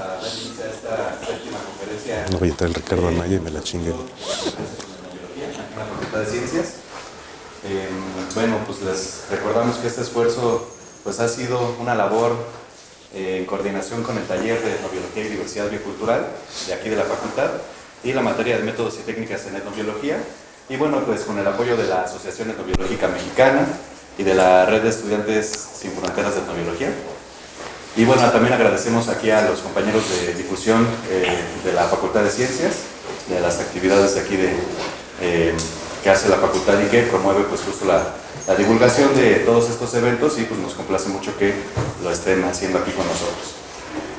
a dar inicio a esta séptima conferencia. No voy a entrar el Ricardo Anaya y me la chingue. En la Facultad de Ciencias. Bueno, pues les recordamos que este esfuerzo pues ha sido una labor en coordinación con el taller de etnobiología y diversidad biocultural de aquí de la facultad y la materia de métodos y técnicas en etnobiología, y bueno, pues con el apoyo de la Asociación Etnobiológica Mexicana y de la Red de Estudiantes Sin Fronteras de Etnobiología. Y bueno, también agradecemos aquí a los compañeros de difusión de la Facultad de Ciencias, de las actividades de aquí que hace la facultad y que promueve pues justo la divulgación de todos estos eventos, y pues nos complace mucho que lo estén haciendo aquí con nosotros.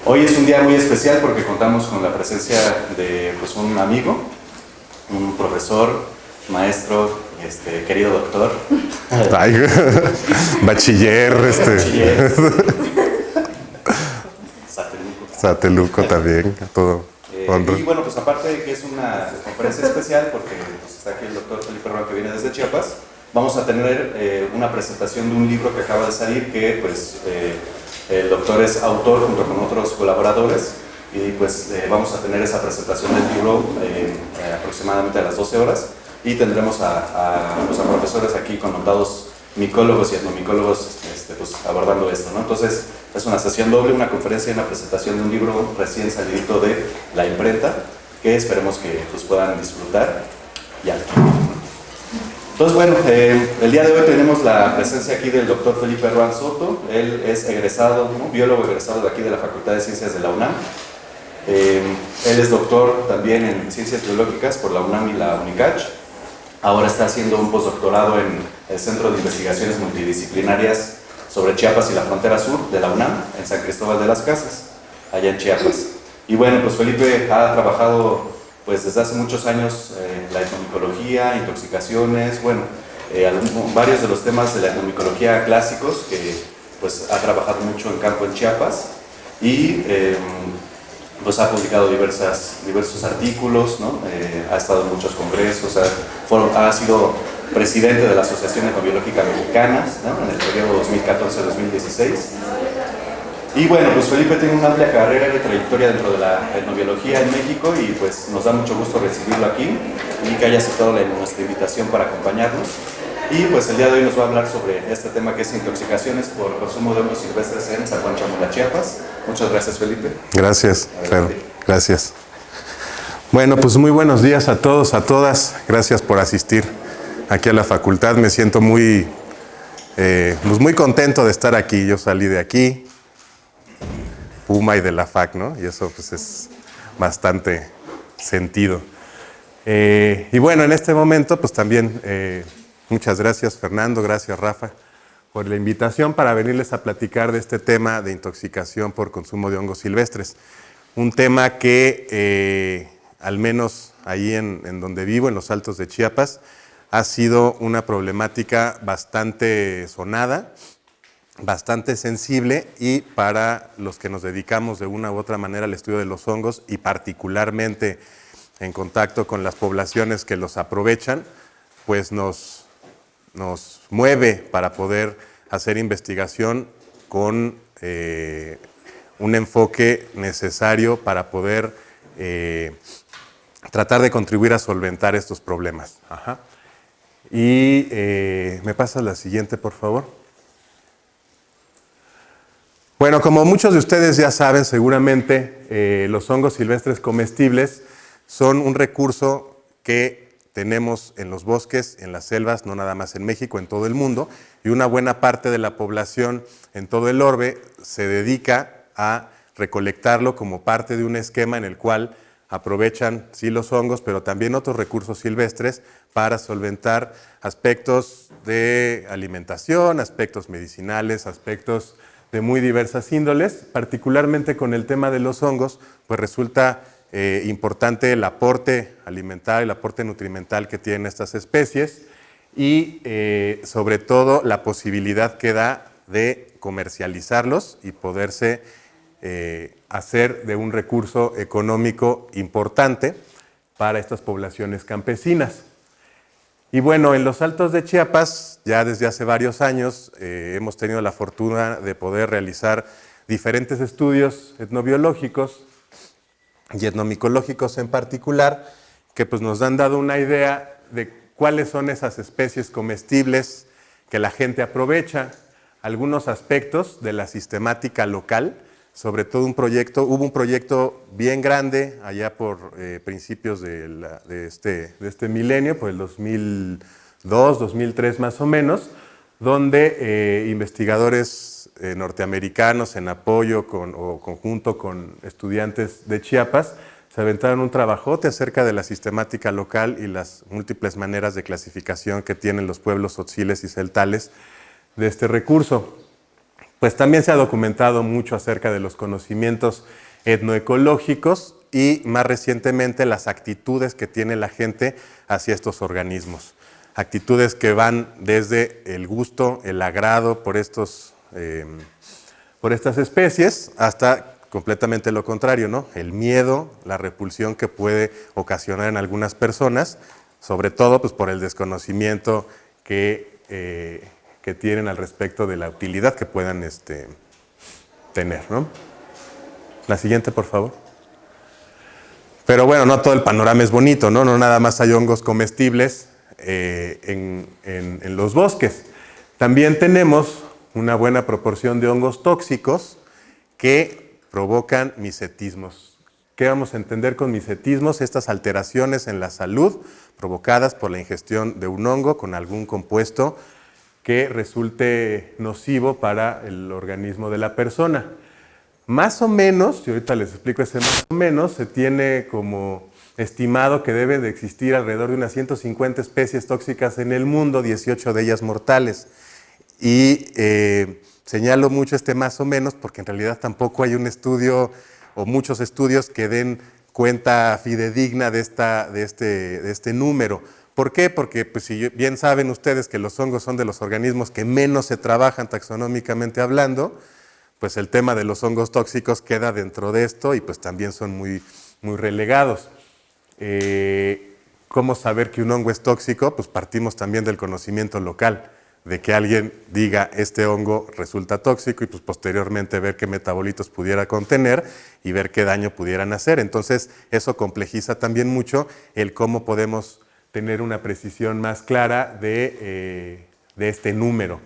Hoy es un día muy especial porque contamos con la presencia de pues, un amigo, un profesor, maestro, querido doctor. Ay, bachiller, Bachiller. Sateluco también, a todo honra. Y bueno, pues aparte de que es una conferencia especial, porque pues, está aquí el doctor Felipe Ruan, que viene desde Chiapas, vamos a tener una presentación de un libro que acaba de salir, que pues el doctor es autor junto con otros colaboradores, y pues vamos a tener esa presentación del libro aproximadamente a las 12 horas, y tendremos a profesores aquí connotados micólogos y etnomicólogos pues, abordando esto, ¿no? Entonces es una sesión doble, una conferencia y una presentación de un libro recién salido de la imprenta, que esperemos que pues, puedan disfrutar y adquirir. Entonces, bueno, el día de hoy tenemos la presencia aquí del doctor Felipe Ruan Soto. Él es egresado, ¿no? Biólogo egresado de aquí de la Facultad de Ciencias de la UNAM. Él es doctor también en Ciencias Biológicas por la UNAM y la UNICACH. Ahora está haciendo un postdoctorado en el Centro de Investigaciones Multidisciplinarias sobre Chiapas y la frontera sur de la UNAM, en San Cristóbal de las Casas, allá en Chiapas. Y bueno, pues Felipe ha trabajado pues desde hace muchos años la etnomicología, intoxicaciones, bueno, varios de los temas de la etnomicología clásicos, que pues ha trabajado mucho en campo en Chiapas, y pues ha publicado diversos artículos, ¿no? Ha estado en muchos congresos, ha sido presidente de la Asociación Etnobiológica Mexicana, ¿no? En el periodo 2014-2016. Y bueno, pues Felipe tiene una amplia carrera y trayectoria dentro de la etnobiología en México, y pues nos da mucho gusto recibirlo aquí y que haya aceptado nuestra invitación para acompañarnos. Y pues el día de hoy nos va a hablar sobre este tema, que es intoxicaciones por consumo de hongos silvestres en San Juan Chamula, Chiapas. Muchas gracias, Felipe. Gracias, claro, gracias. Bueno, pues muy buenos días a todos, a todas. Gracias por asistir aquí a la facultad. Me siento pues muy contento de estar aquí. Yo salí de aquí, Puma y de la FAC, ¿no? Y eso pues es bastante sentido. Y bueno, en este momento pues también muchas gracias, Fernando, gracias, Rafa, por la invitación para venirles a platicar de este tema de intoxicación por consumo de hongos silvestres. Un tema que al menos ahí en donde vivo, en los Altos de Chiapas, ha sido una problemática bastante sonada, bastante sensible, y para los que nos dedicamos de una u otra manera al estudio de los hongos, y particularmente en contacto con las poblaciones que los aprovechan, pues nos mueve para poder hacer investigación con un enfoque necesario para poder tratar de contribuir a solventar estos problemas. Ajá. Y ¿me pasas la siguiente, por favor? Bueno, como muchos de ustedes ya saben, seguramente los hongos silvestres comestibles son un recurso que tenemos en los bosques, en las selvas, no nada más en México, en todo el mundo, y una buena parte de la población en todo el orbe se dedica a recolectarlo como parte de un esquema en el cual aprovechan sí los hongos, pero también otros recursos silvestres para solventar aspectos de alimentación, aspectos medicinales, aspectos de muy diversas índoles. Particularmente con el tema de los hongos, pues resulta importante el aporte alimentario, el aporte nutrimental que tienen estas especies, y sobre todo la posibilidad que da de comercializarlos y poderse hacer de un recurso económico importante para estas poblaciones campesinas. Y bueno, en los Altos de Chiapas, ya desde hace varios años, hemos tenido la fortuna de poder realizar diferentes estudios etnobiológicos y etnomicológicos en particular, que pues nos han dado una idea de cuáles son esas especies comestibles que la gente aprovecha, algunos aspectos de la sistemática local, sobre todo hubo un proyecto bien grande allá por principios de este milenio, por el 2002, 2003 más o menos, donde investigadores norteamericanos en apoyo o conjunto con estudiantes de Chiapas se aventaron un trabajote acerca de la sistemática local y las múltiples maneras de clasificación que tienen los pueblos tzotziles y celtales de este recurso. Pues también se ha documentado mucho acerca de los conocimientos etnoecológicos y más recientemente las actitudes que tiene la gente hacia estos organismos. Actitudes que van desde el gusto, el agrado por estas especies hasta completamente lo contrario, ¿no? El miedo, la repulsión que puede ocasionar en algunas personas, sobre todo pues, por el desconocimiento que tienen al respecto de la utilidad que puedan tener, ¿no? La siguiente, por favor. Pero bueno, no todo el panorama es bonito, ¿no? No nada más hay hongos comestibles en los bosques. También tenemos una buena proporción de hongos tóxicos que provocan misetismos. ¿Qué vamos a entender con misetismos? Estas alteraciones en la salud provocadas por la ingestión de un hongo con algún compuesto que resulte nocivo para el organismo de la persona. Más o menos, y ahorita les explico ese más o menos, se tiene como estimado que deben de existir alrededor de unas 150 especies tóxicas en el mundo, 18 de ellas mortales. Y señalo mucho más o menos porque en realidad tampoco hay un estudio o muchos estudios que den cuenta fidedigna de este número. ¿Por qué? Porque pues, si bien saben ustedes que los hongos son de los organismos que menos se trabajan taxonómicamente hablando, pues el tema de los hongos tóxicos queda dentro de esto y pues también son muy, muy relegados. ¿Cómo saber que un hongo es tóxico? Pues partimos también del conocimiento local, de que alguien diga este hongo resulta tóxico y pues posteriormente ver qué metabolitos pudiera contener y ver qué daño pudieran hacer. Entonces eso complejiza también mucho el cómo podemos tener una precisión más clara de este número.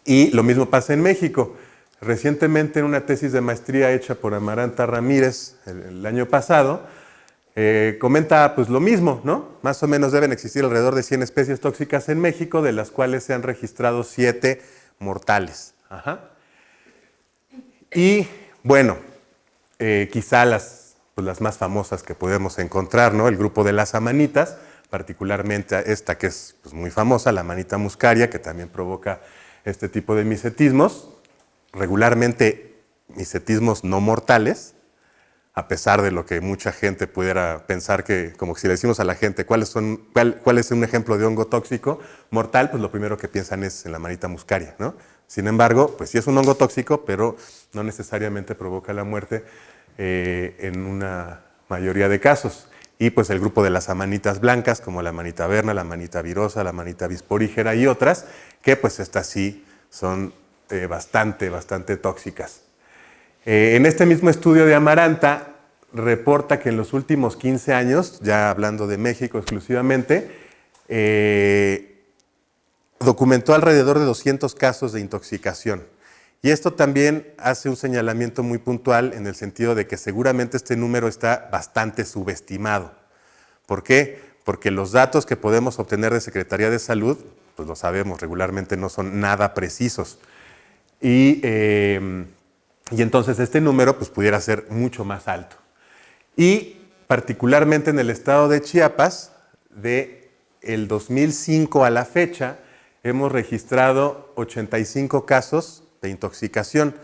Y lo mismo pasa en México. Recientemente en una tesis de maestría hecha por Amaranta Ramírez el año pasado, comenta pues lo mismo, ¿no? Más o menos deben existir alrededor de 100 especies tóxicas en México, de las cuales se han registrado 7 mortales. Ajá. Y bueno, quizá las más famosas que podemos encontrar, ¿no? El grupo de las amanitas, particularmente esta que es pues, muy famosa, la amanita muscaria, que también provoca este tipo de misetismos, regularmente misetismos no mortales, a pesar de lo que mucha gente pudiera pensar que, como si le decimos a la gente, ¿cuál es un ejemplo de hongo tóxico mortal? Pues lo primero que piensan es en la amanita muscaria, ¿no? Sin embargo, pues sí es un hongo tóxico, pero no necesariamente provoca la muerte en una mayoría de casos. Y pues el grupo de las amanitas blancas, como la amanita verna, la amanita virosa, la amanita bisporígera y otras, que pues estas sí son bastante tóxicas. En este mismo estudio de Amaranta, reporta que en los últimos 15 años, ya hablando de México exclusivamente, documentó alrededor de 200 casos de intoxicación. Y esto también hace un señalamiento muy puntual en el sentido de que seguramente este número está bastante subestimado. ¿Por qué? Porque los datos que podemos obtener de Secretaría de Salud, pues lo sabemos, regularmente no son nada precisos. Y entonces este número pues, pudiera ser mucho más alto. Y particularmente en el estado de Chiapas, de el 2005 a la fecha, hemos registrado 85 casos de intoxicación.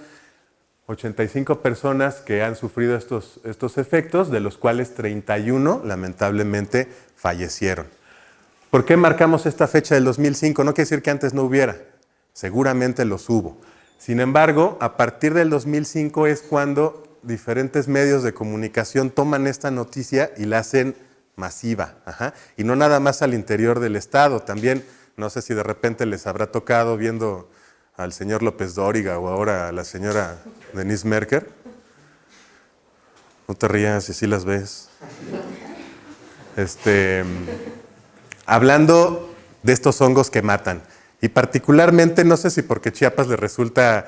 85 personas que han sufrido estos efectos, de los cuales 31 lamentablemente fallecieron. ¿Por qué marcamos esta fecha del 2005? No quiere decir que antes no hubiera, seguramente los hubo. Sin embargo, a partir del 2005 es cuando diferentes medios de comunicación toman esta noticia y la hacen masiva. Ajá. Y no nada más al interior del estado, también, no sé si de repente les habrá tocado viendo al señor López Dóriga o ahora a la señora Denise Merker. No te rías, si sí las ves. Hablando de estos hongos que matan, y particularmente, no sé si porque Chiapas le resulta,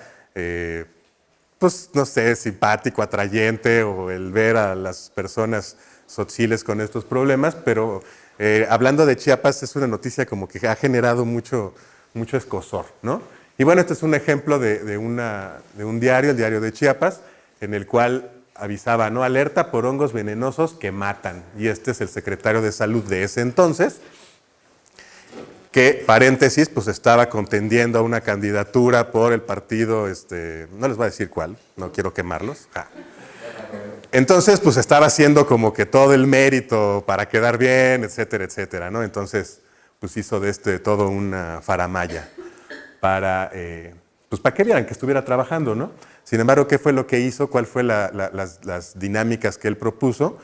pues no sé, simpático, atrayente, o el ver a las personas tzotziles con estos problemas, pero hablando de Chiapas es una noticia como que ha generado mucho escozor, ¿no? Y bueno, este es un ejemplo de un diario, el diario de Chiapas, en el cual avisaba, ¿no? Alerta por hongos venenosos que matan. Y este es el secretario de salud de ese entonces, que, paréntesis, pues estaba contendiendo a una candidatura por el partido, no les voy a decir cuál, no quiero quemarlos. Entonces, pues estaba haciendo como que todo el mérito para quedar bien, etcétera, etcétera, ¿no? Entonces, pues hizo de todo una faramalla para, pues para que vieran que estuviera trabajando, ¿no? Sin embargo, ¿qué fue lo que hizo? ¿Cuál fue las dinámicas que él propuso?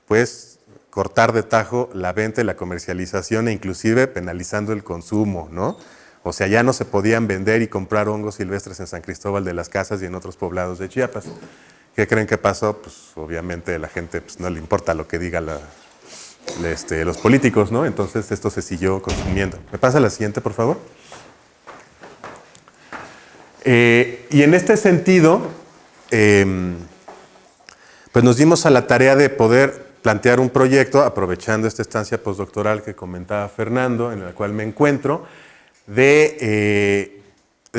Pues cortar de tajo la venta y la comercialización e inclusive penalizando el consumo, ¿no? O sea, ya no se podían vender y comprar hongos silvestres en San Cristóbal de las Casas y en otros poblados de Chiapas. ¿Qué creen que pasó? Pues obviamente a la gente pues, no le importa lo que digan los políticos, ¿no? Entonces esto se siguió consumiendo. ¿Me pasa la siguiente, por favor? Y en este sentido, pues nos dimos a la tarea de poder plantear un proyecto, aprovechando esta estancia postdoctoral que comentaba Fernando, en la cual me encuentro, de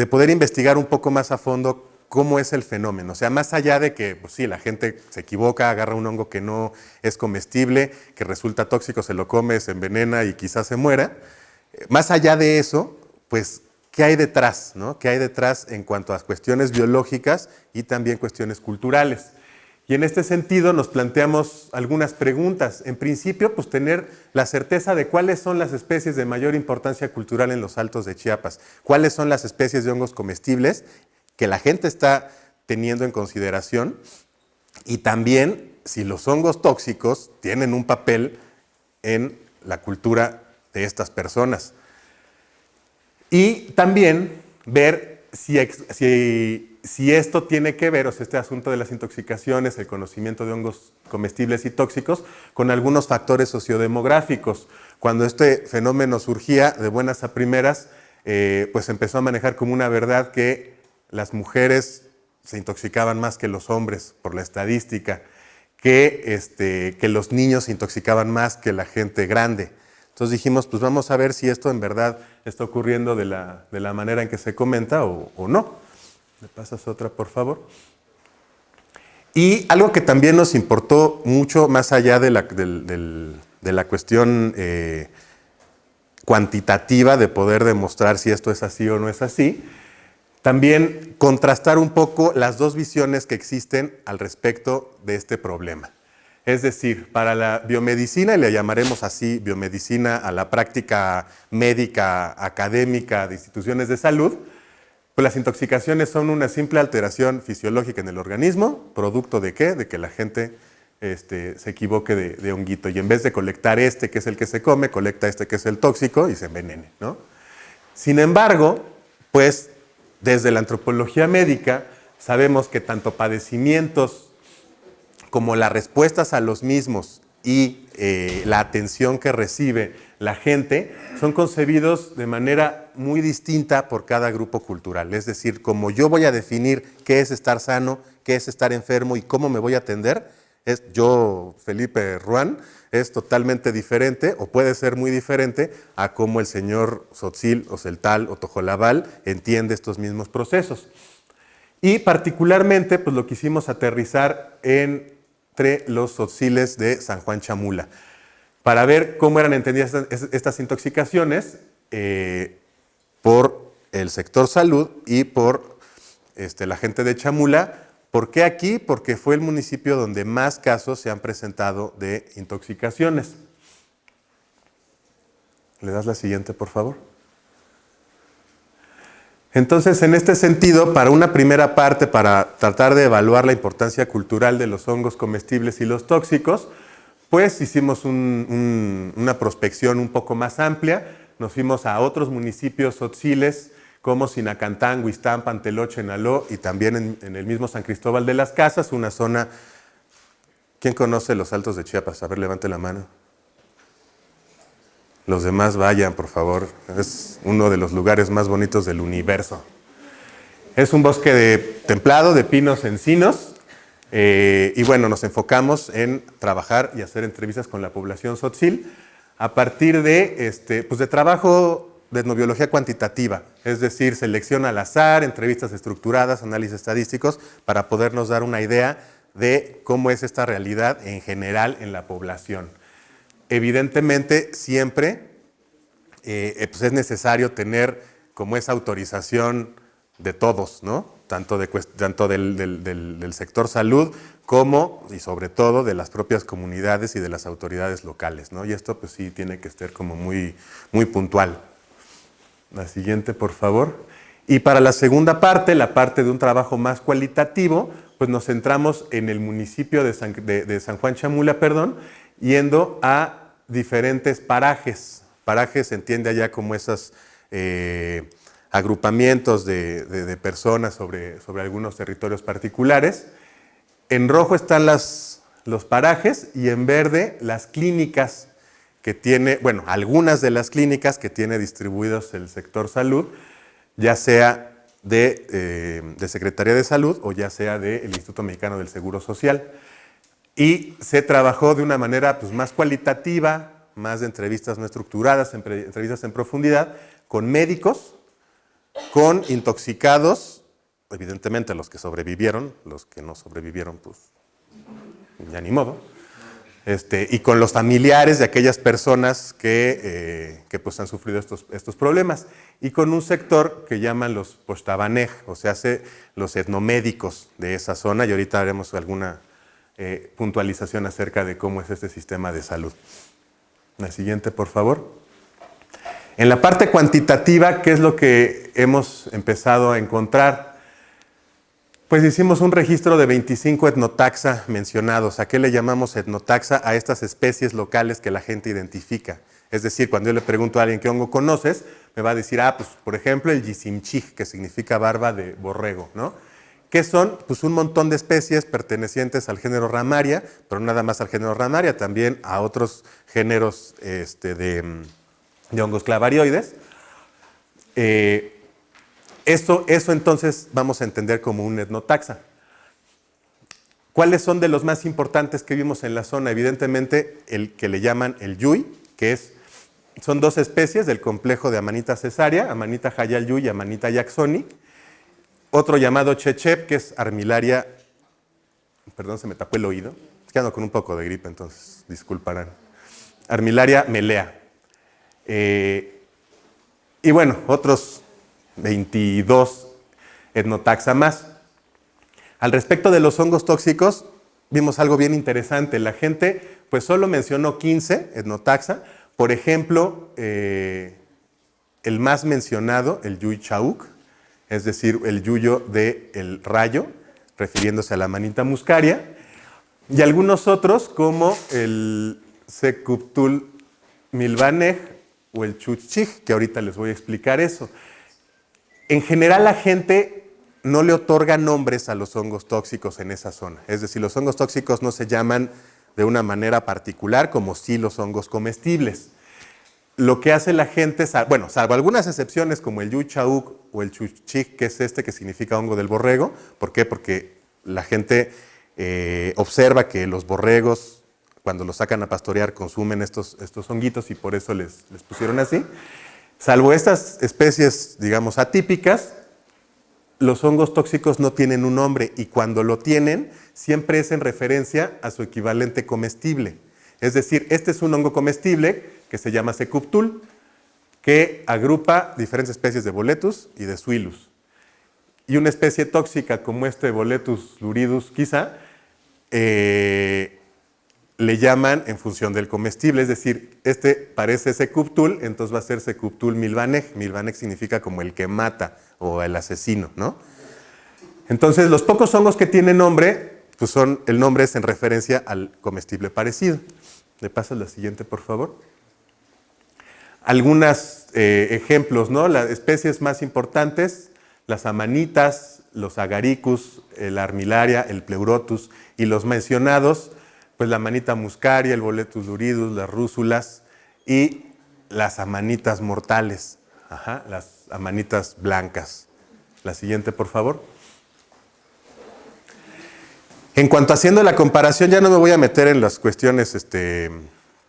poder investigar un poco más a fondo cómo es el fenómeno. O sea, más allá de que, pues sí, la gente se equivoca, agarra un hongo que no es comestible, que resulta tóxico, se lo come, se envenena y quizás se muera. Más allá de eso, pues, ¿qué hay detrás, ¿no? ¿Qué hay detrás en cuanto a cuestiones biológicas y también cuestiones culturales? Y en este sentido nos planteamos algunas preguntas. En principio, pues tener la certeza de cuáles son las especies de mayor importancia cultural en los Altos de Chiapas, cuáles son las especies de hongos comestibles que la gente está teniendo en consideración y también si los hongos tóxicos tienen un papel en la cultura de estas personas. Y también ver si esto tiene que ver, o sea, este asunto de las intoxicaciones, el conocimiento de hongos comestibles y tóxicos, con algunos factores sociodemográficos. Cuando este fenómeno surgía de buenas a primeras, pues empezó a manejar como una verdad que las mujeres se intoxicaban más que los hombres, por la estadística, que los niños se intoxicaban más que la gente grande. Entonces dijimos, pues vamos a ver si esto en verdad está ocurriendo de la manera en que se comenta o no. ¿Me pasas otra, por favor? Y algo que también nos importó mucho, más allá de la cuestión cuantitativa de poder demostrar si esto es así o no es así, también contrastar un poco las dos visiones que existen al respecto de este problema. Es decir, para la biomedicina, y le llamaremos así biomedicina a la práctica médica académica de instituciones de salud, pues las intoxicaciones son una simple alteración fisiológica en el organismo, producto de ¿qué? De que la gente se equivoque de honguito y en vez de colectar que es el que se come, colecta que es el tóxico y se envenene, ¿no? Sin embargo, pues desde la antropología médica sabemos que tanto padecimientos como las respuestas a los mismos y la atención que recibe la gente son concebidos de manera muy distinta por cada grupo cultural. Es decir, como yo voy a definir qué es estar sano, qué es estar enfermo y cómo me voy a atender, yo, Felipe Ruán, es totalmente diferente o puede ser muy diferente a cómo el señor Tzotzil o Celtal o Tojolabal entiende estos mismos procesos. Y particularmente, pues lo quisimos aterrizar entre los tzotziles de San Juan Chamula, para ver cómo eran entendidas estas intoxicaciones por el sector salud y por la gente de Chamula. ¿Por qué aquí? Porque fue el municipio donde más casos se han presentado de intoxicaciones. ¿Le das la siguiente, por favor? Entonces, en este sentido, para una primera parte, para tratar de evaluar la importancia cultural de los hongos comestibles y los tóxicos, pues hicimos una prospección un poco más amplia. Nos fuimos a otros municipios tzotziles como Sinacantán, Huistán, Panteló, Chenaló y también en el mismo San Cristóbal de las Casas, una zona ¿Quién conoce los Altos de Chiapas? A ver, levante la mano. Los demás vayan, por favor. Es uno de los lugares más bonitos del universo. Es un bosque templado de pinos encinos. Y bueno, nos enfocamos en trabajar y hacer entrevistas con la población tzotzil a partir de trabajo de etnobiología cuantitativa, es decir, selección al azar, entrevistas estructuradas, análisis estadísticos, para podernos dar una idea de cómo es esta realidad en general en la población. Evidentemente, siempre pues es necesario tener como esa autorización de todos, ¿no? Tanto del sector salud como, y sobre todo, de las propias comunidades y de las autoridades locales, ¿no? Y esto pues sí tiene que ser como muy, muy puntual. La siguiente, por favor. Y para la segunda parte, la parte de un trabajo más cualitativo, pues nos centramos en el municipio de San Juan Chamula, yendo a diferentes parajes. Parajes se entiende allá como esos agrupamientos de personas sobre algunos territorios particulares. En rojo están los parajes y en verde las clínicas que tiene, bueno, algunas de las clínicas que tiene distribuidos el sector salud, ya sea de Secretaría de Salud o ya sea del Instituto Mexicano del Seguro Social. Y se trabajó de una manera pues, más cualitativa, más de entrevistas no estructuradas, entrevistas en profundidad, con médicos, con intoxicados, evidentemente los que sobrevivieron, los que no sobrevivieron, pues ya ni modo, y con los familiares de aquellas personas que pues han sufrido estos problemas, y con un sector que llaman los poshtabanej, o sea, los etnomédicos de esa zona, y ahorita haremos alguna puntualización acerca de cómo es este sistema de salud. La siguiente, por favor. En la parte cuantitativa, ¿qué es lo que hemos empezado a encontrar? Pues hicimos un registro de 25 etnotaxa mencionados. ¿A qué le llamamos etnotaxa? A estas especies locales que la gente identifica. Es decir, cuando yo le pregunto a alguien qué hongo conoces, me va a decir, pues por ejemplo el yisimchij, que significa barba de borrego, ¿no? ¿Qué son? Pues un montón de especies pertenecientes al género Ramaria, pero no nada más al género Ramaria, también a otros géneros de hongos clavarioides. Eso entonces vamos a entender como un etnotaxa. ¿Cuáles son de los más importantes que vimos en la zona? Evidentemente el que le llaman el yuy, que son dos especies del complejo de Amanita cesárea, Amanita hayal yuy y Amanita jacksoni. Otro llamado chechep, que es Armillaria, perdón, se me tapó el oído, es que ando con un poco de gripe, entonces disculparán. Armillaria melea. Y bueno, otros 22 etnotaxa más. Al respecto de los hongos tóxicos, vimos algo bien interesante. La gente pues solo mencionó 15 etnotaxa. Por ejemplo, el más mencionado, el yuy chauk, es decir, el yuyo del rayo, refiriéndose a la Amanita muscaria, y algunos otros como el secuptul milvanej o el chuchij, que ahorita les voy a explicar eso. En general la gente no le otorga nombres a los hongos tóxicos en esa zona, es decir, los hongos tóxicos no se llaman de una manera particular como sí los hongos comestibles. Lo que hace la gente, bueno, salvo algunas excepciones como el yuy chauk o el chuchij, que es que significa hongo del borrego. ¿Por qué? Porque la gente observa que los borregos, cuando los sacan a pastorear, consumen estos honguitos y por eso les pusieron así. Salvo estas especies, digamos, atípicas, los hongos tóxicos no tienen un nombre y cuando lo tienen, siempre es en referencia a su equivalente comestible. Es decir, este es un hongo comestible que se llama secuptul, que agrupa diferentes especies de boletus y de suilus. Y una especie tóxica como boletus luridus quizá, le llaman en función del comestible, es decir, parece secuptul, entonces va a ser secuptul milvanej. Milvanej significa como el que mata o el asesino, ¿no? Entonces, los pocos hongos que tienen nombre, pues el nombre es en referencia al comestible parecido. ¿Le pasas la siguiente, por favor? Algunos ejemplos, ¿no? Las especies más importantes, las amanitas, los agaricus, la armillaria, el pleurotus y los mencionados, pues la Amanita muscaria, el Boletus luridus, las rúsulas y las amanitas mortales, las amanitas blancas. La siguiente, por favor. En cuanto haciendo la comparación, ya no me voy a meter en las cuestiones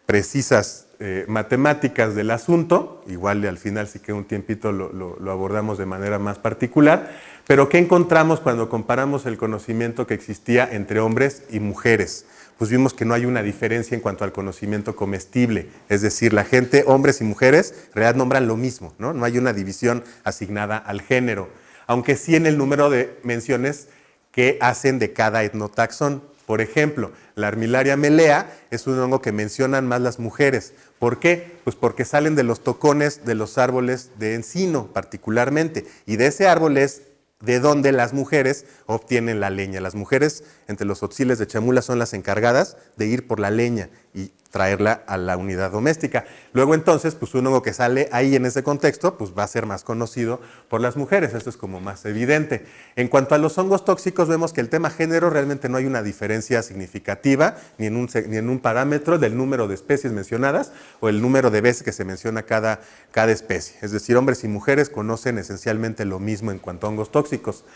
precisas matemáticas del asunto, igual al final sí que un tiempito lo abordamos de manera más particular, pero ¿qué encontramos cuando comparamos el conocimiento que existía entre hombres y mujeres? Pues vimos que no hay una diferencia en cuanto al conocimiento comestible, es decir, la gente, hombres y mujeres, en realidad nombran lo mismo, ¿no? No hay una división asignada al género, aunque sí en el número de menciones que hacen de cada etnotaxón. Por ejemplo, la Armillaria melea es un hongo que mencionan más las mujeres. ¿Por qué? Pues porque salen de los tocones de los árboles de encino, particularmente. Y de ese árbol es de donde las mujeres obtienen la leña. Las mujeres, entre los otziles de Chamula, son las encargadas de ir por la leña y traerla a la unidad doméstica. Luego entonces, pues un hongo que sale ahí en ese contexto, pues va a ser más conocido por las mujeres, esto es como más evidente. En cuanto a los hongos tóxicos, vemos que el tema género realmente no hay una diferencia significativa, ni en un parámetro del número de especies mencionadas o el número de veces que se menciona cada especie. Es decir, hombres y mujeres conocen esencialmente lo mismo en cuanto a hongos tóxicos.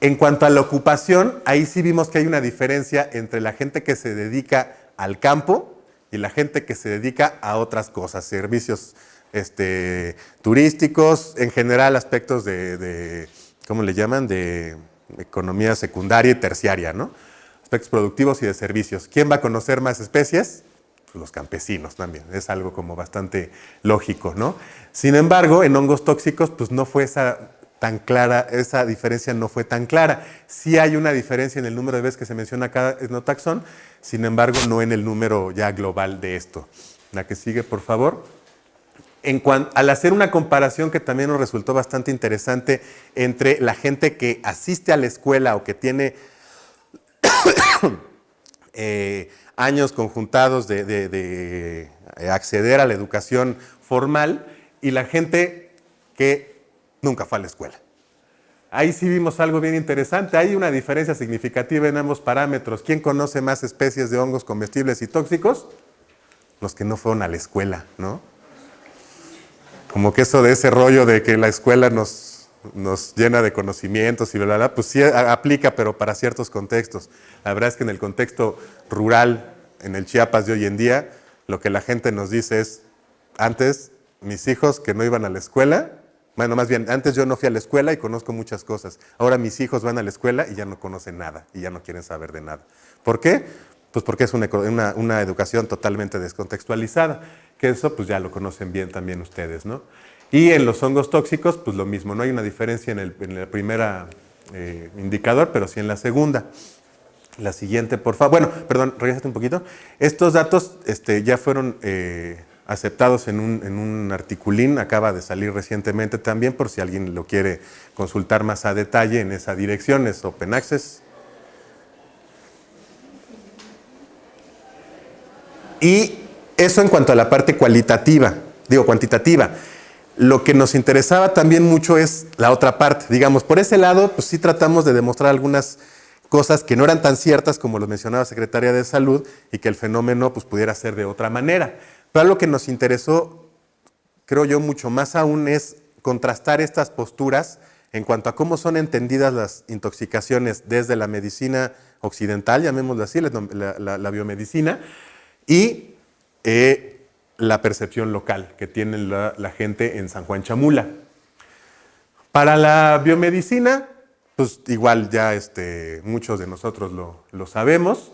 En cuanto a la ocupación, ahí sí vimos que hay una diferencia entre la gente que se dedica al campo y la gente que se dedica a otras cosas, servicios turísticos, en general aspectos de ¿cómo le llaman? De economía secundaria y terciaria, ¿no? Aspectos productivos y de servicios. ¿Quién va a conocer más especies? Pues los campesinos también, es algo como bastante lógico, ¿no? Sin embargo, en hongos tóxicos, pues no fue tan clara, esa diferencia no fue tan clara. Sí hay una diferencia en el número de veces que se menciona cada etnotaxón, sin embargo, no en el número ya global de esto. La que sigue, por favor. Al hacer una comparación que también nos resultó bastante interesante entre la gente que asiste a la escuela o que tiene años conjuntados de acceder a la educación formal y la gente que nunca fue a la escuela. Ahí sí vimos algo bien interesante. Hay una diferencia significativa en ambos parámetros. ¿Quién conoce más especies de hongos comestibles y tóxicos? Los que no fueron a la escuela, ¿no? Como que eso de ese rollo de que la escuela nos llena de conocimientos y bla, bla, bla, pues sí aplica, pero para ciertos contextos. La verdad es que en el contexto rural, en el Chiapas de hoy en día, lo que la gente nos dice es, antes mis hijos que no iban a la escuela, bueno, más bien, antes yo no fui a la escuela y conozco muchas cosas. Ahora mis hijos van a la escuela y ya no conocen nada y ya no quieren saber de nada. ¿Por qué? Pues porque es una educación totalmente descontextualizada, que eso pues ya lo conocen bien también ustedes, ¿no? Y en los hongos tóxicos, pues lo mismo, no hay una diferencia en el primera indicador, pero sí en la segunda. La siguiente, por favor. Bueno, perdón, regrésate un poquito. Estos datos ya fueron aceptados en un articulín, acaba de salir recientemente también, por si alguien lo quiere consultar más a detalle en esa dirección, es Open Access. Y eso en cuanto a la parte cuantitativa. Lo que nos interesaba también mucho es la otra parte. Digamos, por ese lado, pues sí tratamos de demostrar algunas cosas que no eran tan ciertas como lo mencionaba la Secretaría de Salud y que el fenómeno pues, pudiera ser de otra manera. Pero lo que nos interesó, creo yo, mucho más aún es contrastar estas posturas en cuanto a cómo son entendidas las intoxicaciones desde la medicina occidental, llamémoslo así, la biomedicina, y la percepción local que tiene la gente en San Juan Chamula. Para la biomedicina, pues igual ya muchos de nosotros lo sabemos.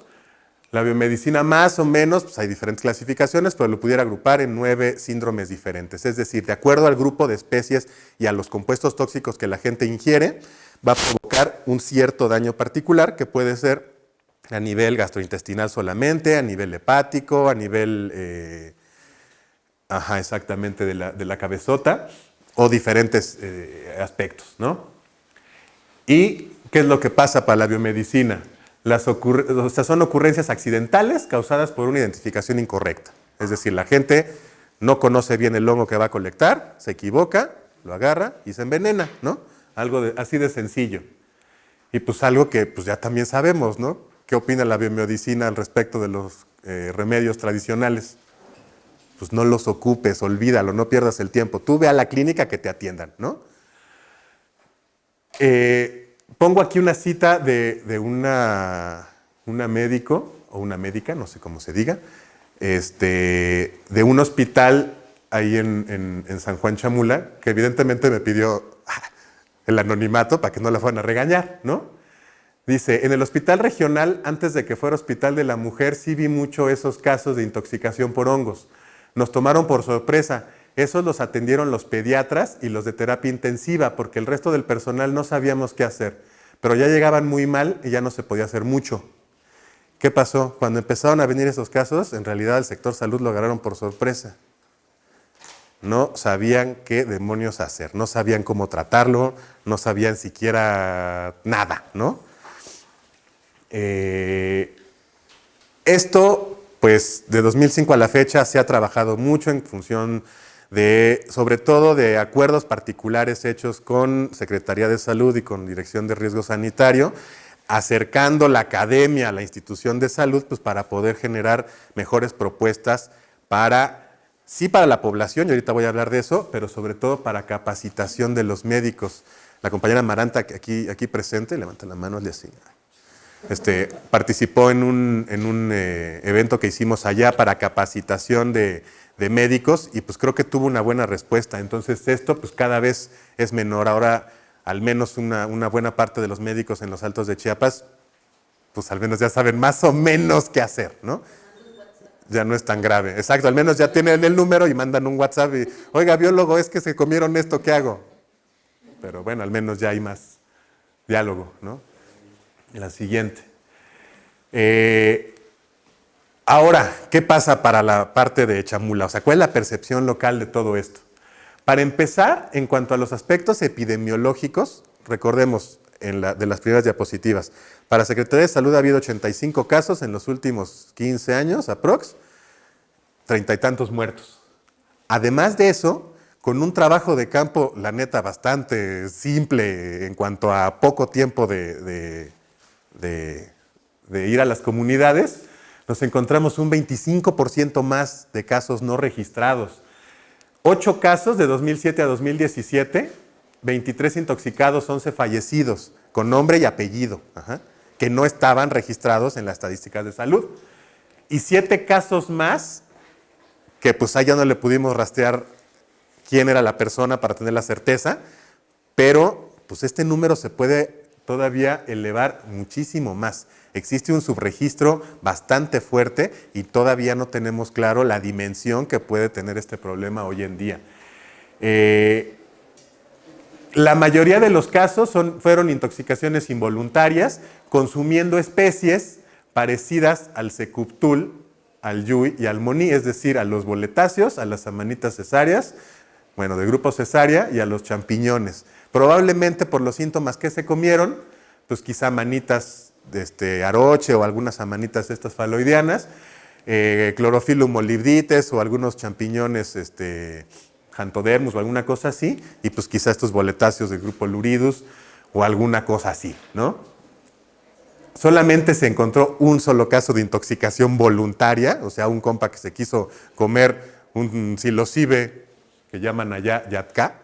La biomedicina más o menos, pues hay diferentes clasificaciones, pero lo pudiera agrupar en 9 síndromes diferentes. Es decir, de acuerdo al grupo de especies y a los compuestos tóxicos que la gente ingiere, va a provocar un cierto daño particular que puede ser a nivel gastrointestinal solamente, a nivel hepático, a nivel, exactamente, de la cabezota, o diferentes aspectos, ¿no? ¿Y qué es lo que pasa para la biomedicina? Son ocurrencias accidentales causadas por una identificación incorrecta. Es decir, la gente no conoce bien el hongo que va a colectar, se equivoca, lo agarra y se envenena, ¿no? Algo así de sencillo. Y pues algo que pues ya también sabemos, ¿no? ¿qué opina la biomedicina al respecto de los remedios tradicionales? Pues no los ocupes, olvídalo, no pierdas el tiempo. Tú ve a la clínica que te atiendan, ¿no? Pongo aquí una cita de una médico o una médica, no sé cómo se diga, de un hospital ahí en San Juan Chamula, que evidentemente me pidió el anonimato para que no la fueran a regañar, ¿no? Dice, en el hospital regional, antes de que fuera hospital de la mujer, sí vi mucho esos casos de intoxicación por hongos. Nos tomaron por sorpresa. Esos los atendieron los pediatras y los de terapia intensiva, porque el resto del personal no sabíamos qué hacer. Pero ya llegaban muy mal y ya no se podía hacer mucho. ¿Qué pasó? Cuando empezaron a venir esos casos, en realidad el sector salud lo agarraron por sorpresa. No sabían qué demonios hacer, no sabían cómo tratarlo, no sabían siquiera nada, ¿no? Esto, pues, de 2005 a la fecha se ha trabajado mucho en función de, sobre todo, de acuerdos particulares hechos con Secretaría de Salud y con Dirección de Riesgo Sanitario, acercando la academia a la institución de salud, pues, para poder generar mejores propuestas para, sí para la población, y ahorita voy a hablar de eso, pero sobre todo para capacitación de los médicos. La compañera Maranta, aquí presente, levanta la mano, le así. Participó en un evento que hicimos allá para capacitación de médicos y pues creo que tuvo una buena respuesta. Entonces esto pues cada vez es menor. Ahora al menos una buena parte de los médicos en los Altos de Chiapas pues al menos ya saben más o menos qué hacer, ¿no? Ya no es tan grave. Exacto, al menos ya tienen el número y mandan un WhatsApp y, oiga, biólogo, es que se comieron esto, ¿qué hago? Pero bueno, al menos ya hay más diálogo, ¿no? La siguiente. Ahora, ¿qué pasa para la parte de Chamula? O sea, ¿cuál es la percepción local de todo esto? Para empezar, en cuanto a los aspectos epidemiológicos, recordemos de las primeras diapositivas, para Secretaría de Salud ha habido 85 casos en los últimos 15 años, aprox, 30 y tantos muertos. Además de eso, con un trabajo de campo, la neta, bastante simple en cuanto a poco tiempo de ir a las comunidades, nos encontramos un 25% más de casos no registrados. 8 casos de 2007 a 2017, 23 intoxicados, 11 fallecidos, con nombre y apellido, que no estaban registrados en las estadísticas de salud. Y 7 casos más, que pues allá no le pudimos rastrear quién era la persona para tener la certeza, pero pues este número se puede todavía elevar muchísimo más. Existe un subregistro bastante fuerte y todavía no tenemos claro la dimensión que puede tener este problema hoy en día. La mayoría de los casos fueron intoxicaciones involuntarias, consumiendo especies parecidas al secuptul, al yui y al moní, es decir, a los boletáceos, a las amanitas cesáreas, bueno, de grupo cesárea y a los champiñones. Probablemente por los síntomas que se comieron, pues quizá manitas aroche o algunas amanitas estas faloideanas, Chlorophyllum molibdites o algunos champiñones Xanthodermus o alguna cosa así, y pues quizá estos boletáceos del grupo Luridus o alguna cosa así, ¿no? Solamente se encontró un solo caso de intoxicación voluntaria, o sea, un compa que se quiso comer un psilocibe que llaman allá yatka.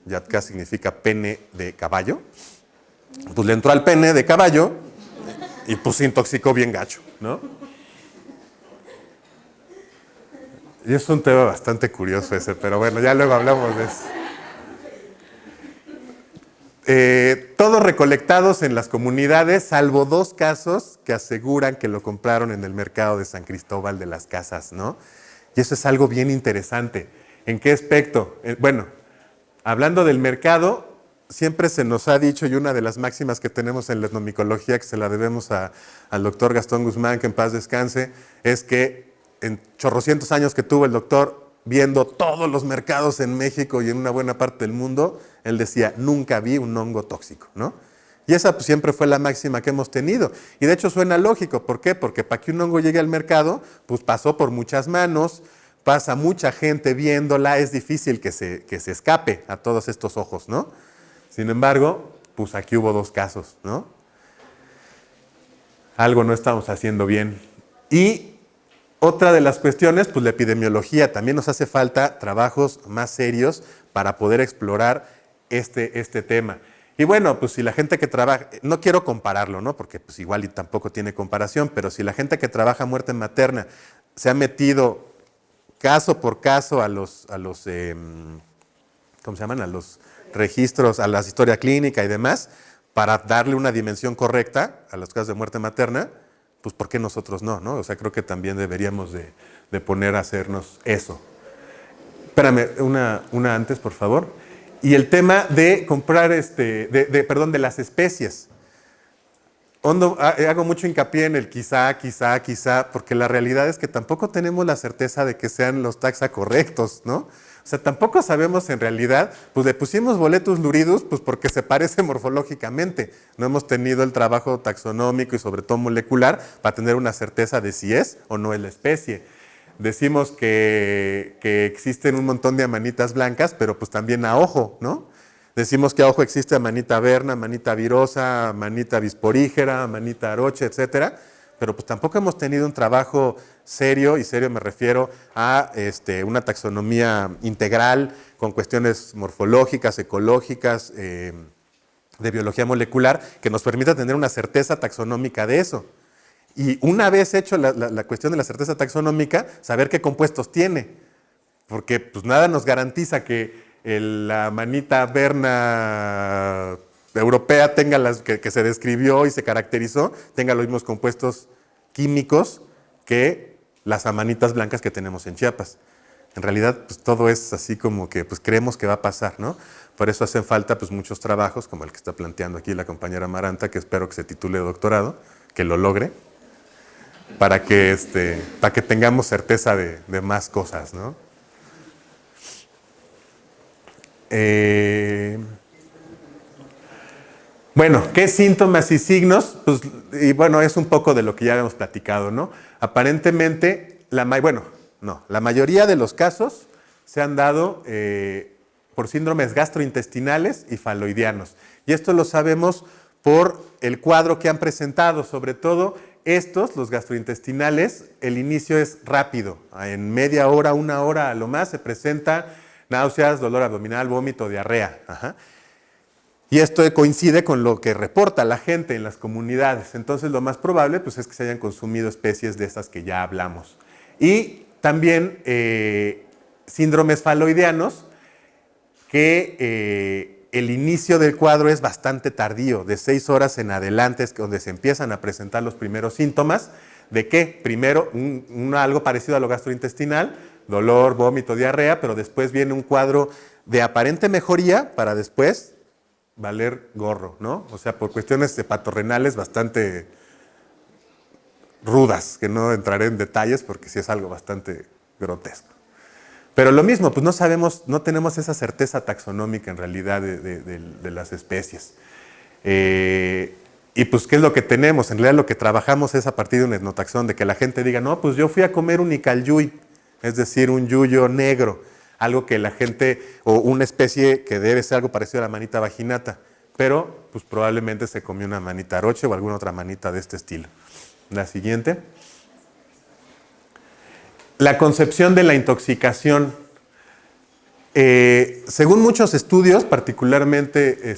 Yatka significa pene de caballo. Pues le entró al pene de caballo y pues se intoxicó bien gacho, ¿no? Y es un tema bastante curioso ese, pero bueno, ya luego hablamos de eso. Todos recolectados en las comunidades, salvo 2 casos que aseguran que lo compraron en el mercado de San Cristóbal de las Casas, ¿no? Y eso es algo bien interesante. ¿En qué aspecto? Bueno, hablando del mercado, siempre se nos ha dicho, y una de las máximas que tenemos en la etnomicología, que se la debemos al doctor Gastón Guzmán, que en paz descanse, es que en chorrocientos años que tuvo el doctor viendo todos los mercados en México y en una buena parte del mundo, él decía, nunca vi un hongo tóxico, ¿no? Y esa pues, siempre fue la máxima que hemos tenido. Y de hecho suena lógico, ¿por qué? Porque para que un hongo llegue al mercado, pues pasó por muchas manos, pasa mucha gente viéndola, es difícil que se escape a todos estos ojos, ¿no? Sin embargo, pues aquí hubo 2 casos, ¿no? algo no estamos haciendo bien. Y otra de las cuestiones, pues la epidemiología. También nos hace falta trabajos más serios para poder explorar este tema. Y bueno, pues si la gente que trabaja, no quiero compararlo, ¿no? Porque pues igual y tampoco tiene comparación, pero si la gente que trabaja muerte materna se ha metido caso por caso a los ¿cómo se llaman? A los registros, a la historia clínica y demás, para darle una dimensión correcta a los casos de muerte materna, pues ¿por qué nosotros no? ¿No? O sea, creo que también deberíamos de poner a hacernos eso. Espérame, una antes, por favor. Y el tema de comprar, de las especies. Hago mucho hincapié en el quizá, porque la realidad es que tampoco tenemos la certeza de que sean los taxa correctos, ¿no? O sea, tampoco sabemos en realidad, pues le pusimos boletus luridus, pues porque se parece morfológicamente. No hemos tenido el trabajo taxonómico y sobre todo molecular para tener una certeza de si es o no es la especie. Decimos que existen un montón de amanitas blancas, pero pues también a ojo, ¿no? Decimos que a ojo existe amanita verna, amanita virosa, amanita bisporígera, amanita aroche, etcétera, pero pues tampoco hemos tenido un trabajo serio, y serio me refiero a una taxonomía integral con cuestiones morfológicas, ecológicas, de biología molecular, que nos permita tener una certeza taxonómica de eso. Y una vez hecho la cuestión de la certeza taxonómica, saber qué compuestos tiene, porque pues nada nos garantiza que la manita verna europea tenga que se describió y se caracterizó, tenga los mismos compuestos químicos que las amanitas blancas que tenemos en Chiapas. En realidad, pues todo es así como que pues creemos que va a pasar, ¿no? Por eso hacen falta pues muchos trabajos, como el que está planteando aquí la compañera Amaranta, que espero que se titule doctorado, que lo logre, para que tengamos certeza de más cosas, ¿no? Bueno, ¿qué síntomas y signos? Pues, y bueno, es un poco de lo que ya habíamos platicado, ¿no? Aparentemente, la mayoría de los casos se han dado por síndromes gastrointestinales y faloidianos. Y esto lo sabemos por el cuadro que han presentado, sobre todo los gastrointestinales, el inicio es rápido. En media hora, una hora a lo más se presenta náuseas, dolor abdominal, vómito, diarrea. Ajá. Y esto coincide con lo que reporta la gente en las comunidades. Entonces, lo más probable pues, es que se hayan consumido especies de estas que ya hablamos. Y también síndromes faloidianos, que el inicio del cuadro es bastante tardío, de 6 horas en adelante es donde se empiezan a presentar los primeros síntomas. ¿De qué? Primero, algo parecido a lo gastrointestinal, dolor, vómito, diarrea, pero después viene un cuadro de aparente mejoría para después valer gorro, ¿no? O sea, por cuestiones hepatorrenales bastante rudas, que no entraré en detalles porque sí es algo bastante grotesco. Pero lo mismo, pues no sabemos, no tenemos esa certeza taxonómica en realidad de las especies. Y pues, ¿qué es lo que tenemos? En realidad lo que trabajamos es a partir de un etnotaxón, de que la gente diga, no, pues yo fui a comer un icalyuy, es decir, un yuyo negro, algo que la gente, o una especie que debe ser algo parecido a la manita vaginata, pero pues probablemente se comió una manita aroche o alguna otra manita de este estilo. La siguiente. La concepción de la intoxicación. Según muchos estudios, particularmente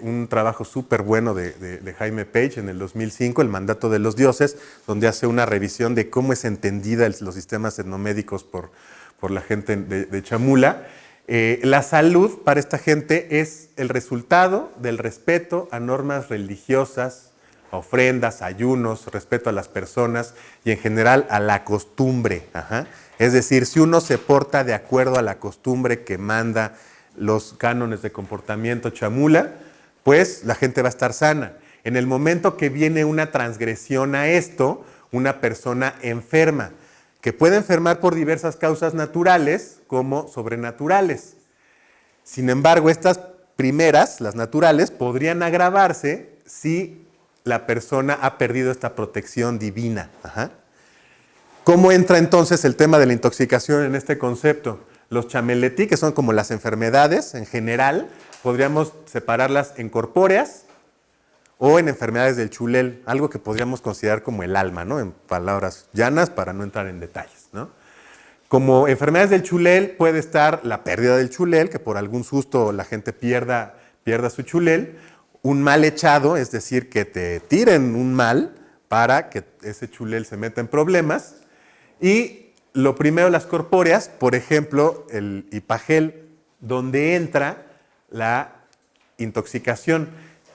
un trabajo súper bueno de Jaime Page en el 2005, El mandato de los dioses, donde hace una revisión de cómo es entendida los sistemas etnomédicos por la gente de Chamula. La salud para esta gente es el resultado del respeto a normas religiosas, ofrendas, ayunos, respeto a las personas y en general a la costumbre. Ajá. Es decir, si uno se porta de acuerdo a la costumbre que manda los cánones de comportamiento chamula, pues la gente va a estar sana. En el momento que viene una transgresión a esto, una persona enferma, que puede enfermar por diversas causas naturales como sobrenaturales. Sin embargo, estas primeras, las naturales, podrían agravarse si la persona ha perdido esta protección divina. Ajá. ¿Cómo entra entonces el tema de la intoxicación en este concepto? Los chameletí, que son como las enfermedades en general, podríamos separarlas en corpóreas o en enfermedades del chulel, algo que podríamos considerar como el alma, ¿no? En palabras llanas para no entrar en detalles, ¿no? Como enfermedades del chulel puede estar la pérdida del chulel, que por algún susto la gente pierda su chulel, un mal echado, es decir, que te tiren un mal para que ese chulel se meta en problemas, y lo primero, las corpóreas, por ejemplo, el hipagel, donde entra la intoxicación.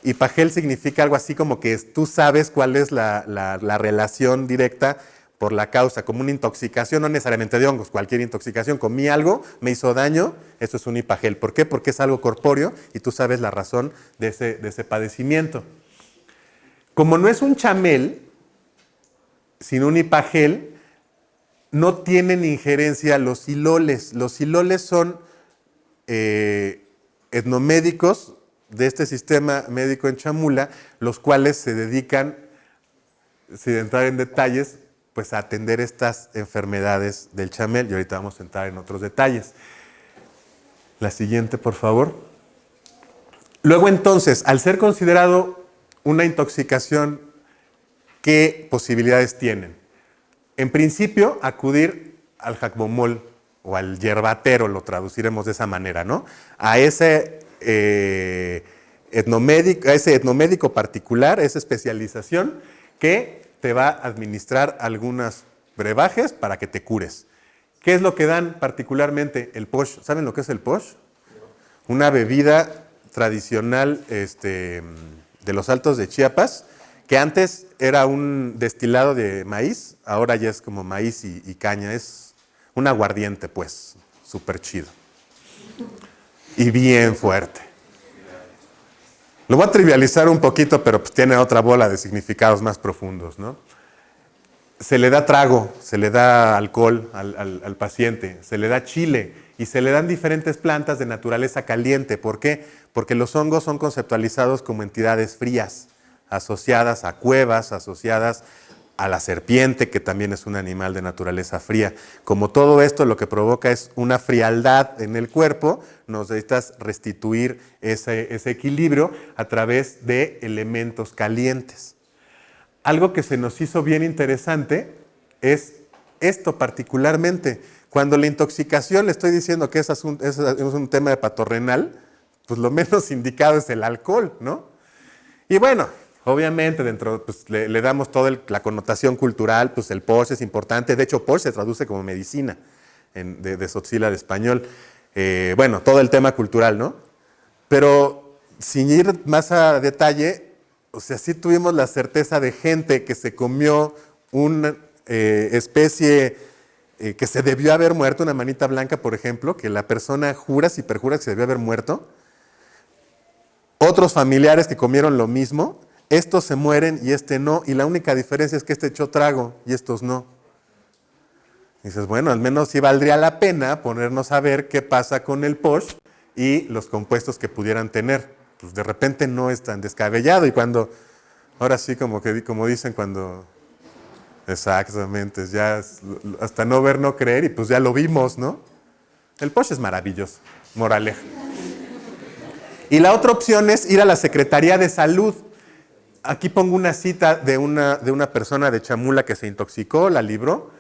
Hipagel significa algo así como que tú sabes cuál es la relación directa por la causa, como una intoxicación, no necesariamente de hongos, cualquier intoxicación. Comí algo, me hizo daño, eso es un hipagel. ¿Por qué? Porque es algo corpóreo y tú sabes la razón de ese padecimiento. Como no es un chamel, sino un hipagel, no tienen injerencia los hiloles. Los hiloles son etnomédicos de este sistema médico en Chamula, los cuales se dedican, sin entrar en detalles, pues a atender estas enfermedades del chamel, y ahorita vamos a entrar en otros detalles. La siguiente, por favor. Luego entonces, al ser considerado una intoxicación, ¿qué posibilidades tienen? En principio, acudir al jacbomol o al yerbatero, lo traduciremos de esa manera, ¿no? A ese etnomédico particular, esa especialización que te va a administrar algunos brebajes para que te cures. ¿Qué es lo que dan particularmente? El posh. ¿Saben lo que es el posh? Una bebida tradicional de los Altos de Chiapas, que antes era un destilado de maíz, ahora ya es como maíz y caña. Es un aguardiente, pues, súper chido. Y bien fuerte. Lo voy a trivializar un poquito, pero pues tiene otra bola de significados más profundos, ¿no? Se le da trago, se le da alcohol al paciente, se le da chile y se le dan diferentes plantas de naturaleza caliente. ¿Por qué? Porque los hongos son conceptualizados como entidades frías, asociadas a cuevas, asociadas a la serpiente, que también es un animal de naturaleza fría. Como todo esto lo que provoca es una frialdad en el cuerpo, nos necesitas restituir ese equilibrio a través de elementos calientes. Algo que se nos hizo bien interesante es esto particularmente. Cuando la intoxicación, le estoy diciendo que es un tema de patorrenal, pues lo menos indicado es el alcohol, ¿no? Y bueno, obviamente dentro pues, le damos toda la connotación cultural, pues el posh es importante. De hecho, posh se traduce como medicina de Tzotzil al español. Bueno, todo el tema cultural, ¿no? Pero sin ir más a detalle, o sea, sí tuvimos la certeza de gente que se comió una especie que se debió haber muerto, una manita blanca, por ejemplo, que la persona juras y perjuras que se debió haber muerto. Otros familiares que comieron lo mismo, estos se mueren y este no, y la única diferencia es que este echó trago y estos no. Y dices, bueno, al menos sí valdría la pena ponernos a ver qué pasa con el posh y los compuestos que pudieran tener. Pues de repente no es tan descabellado, y cuando, ahora sí como dicen cuando, exactamente, ya hasta no ver, no creer, y pues ya lo vimos, ¿no? El posh es maravilloso, moraleja. Y la otra opción es ir a la Secretaría de Salud. Aquí pongo una cita de una persona de Chamula que se intoxicó, la libró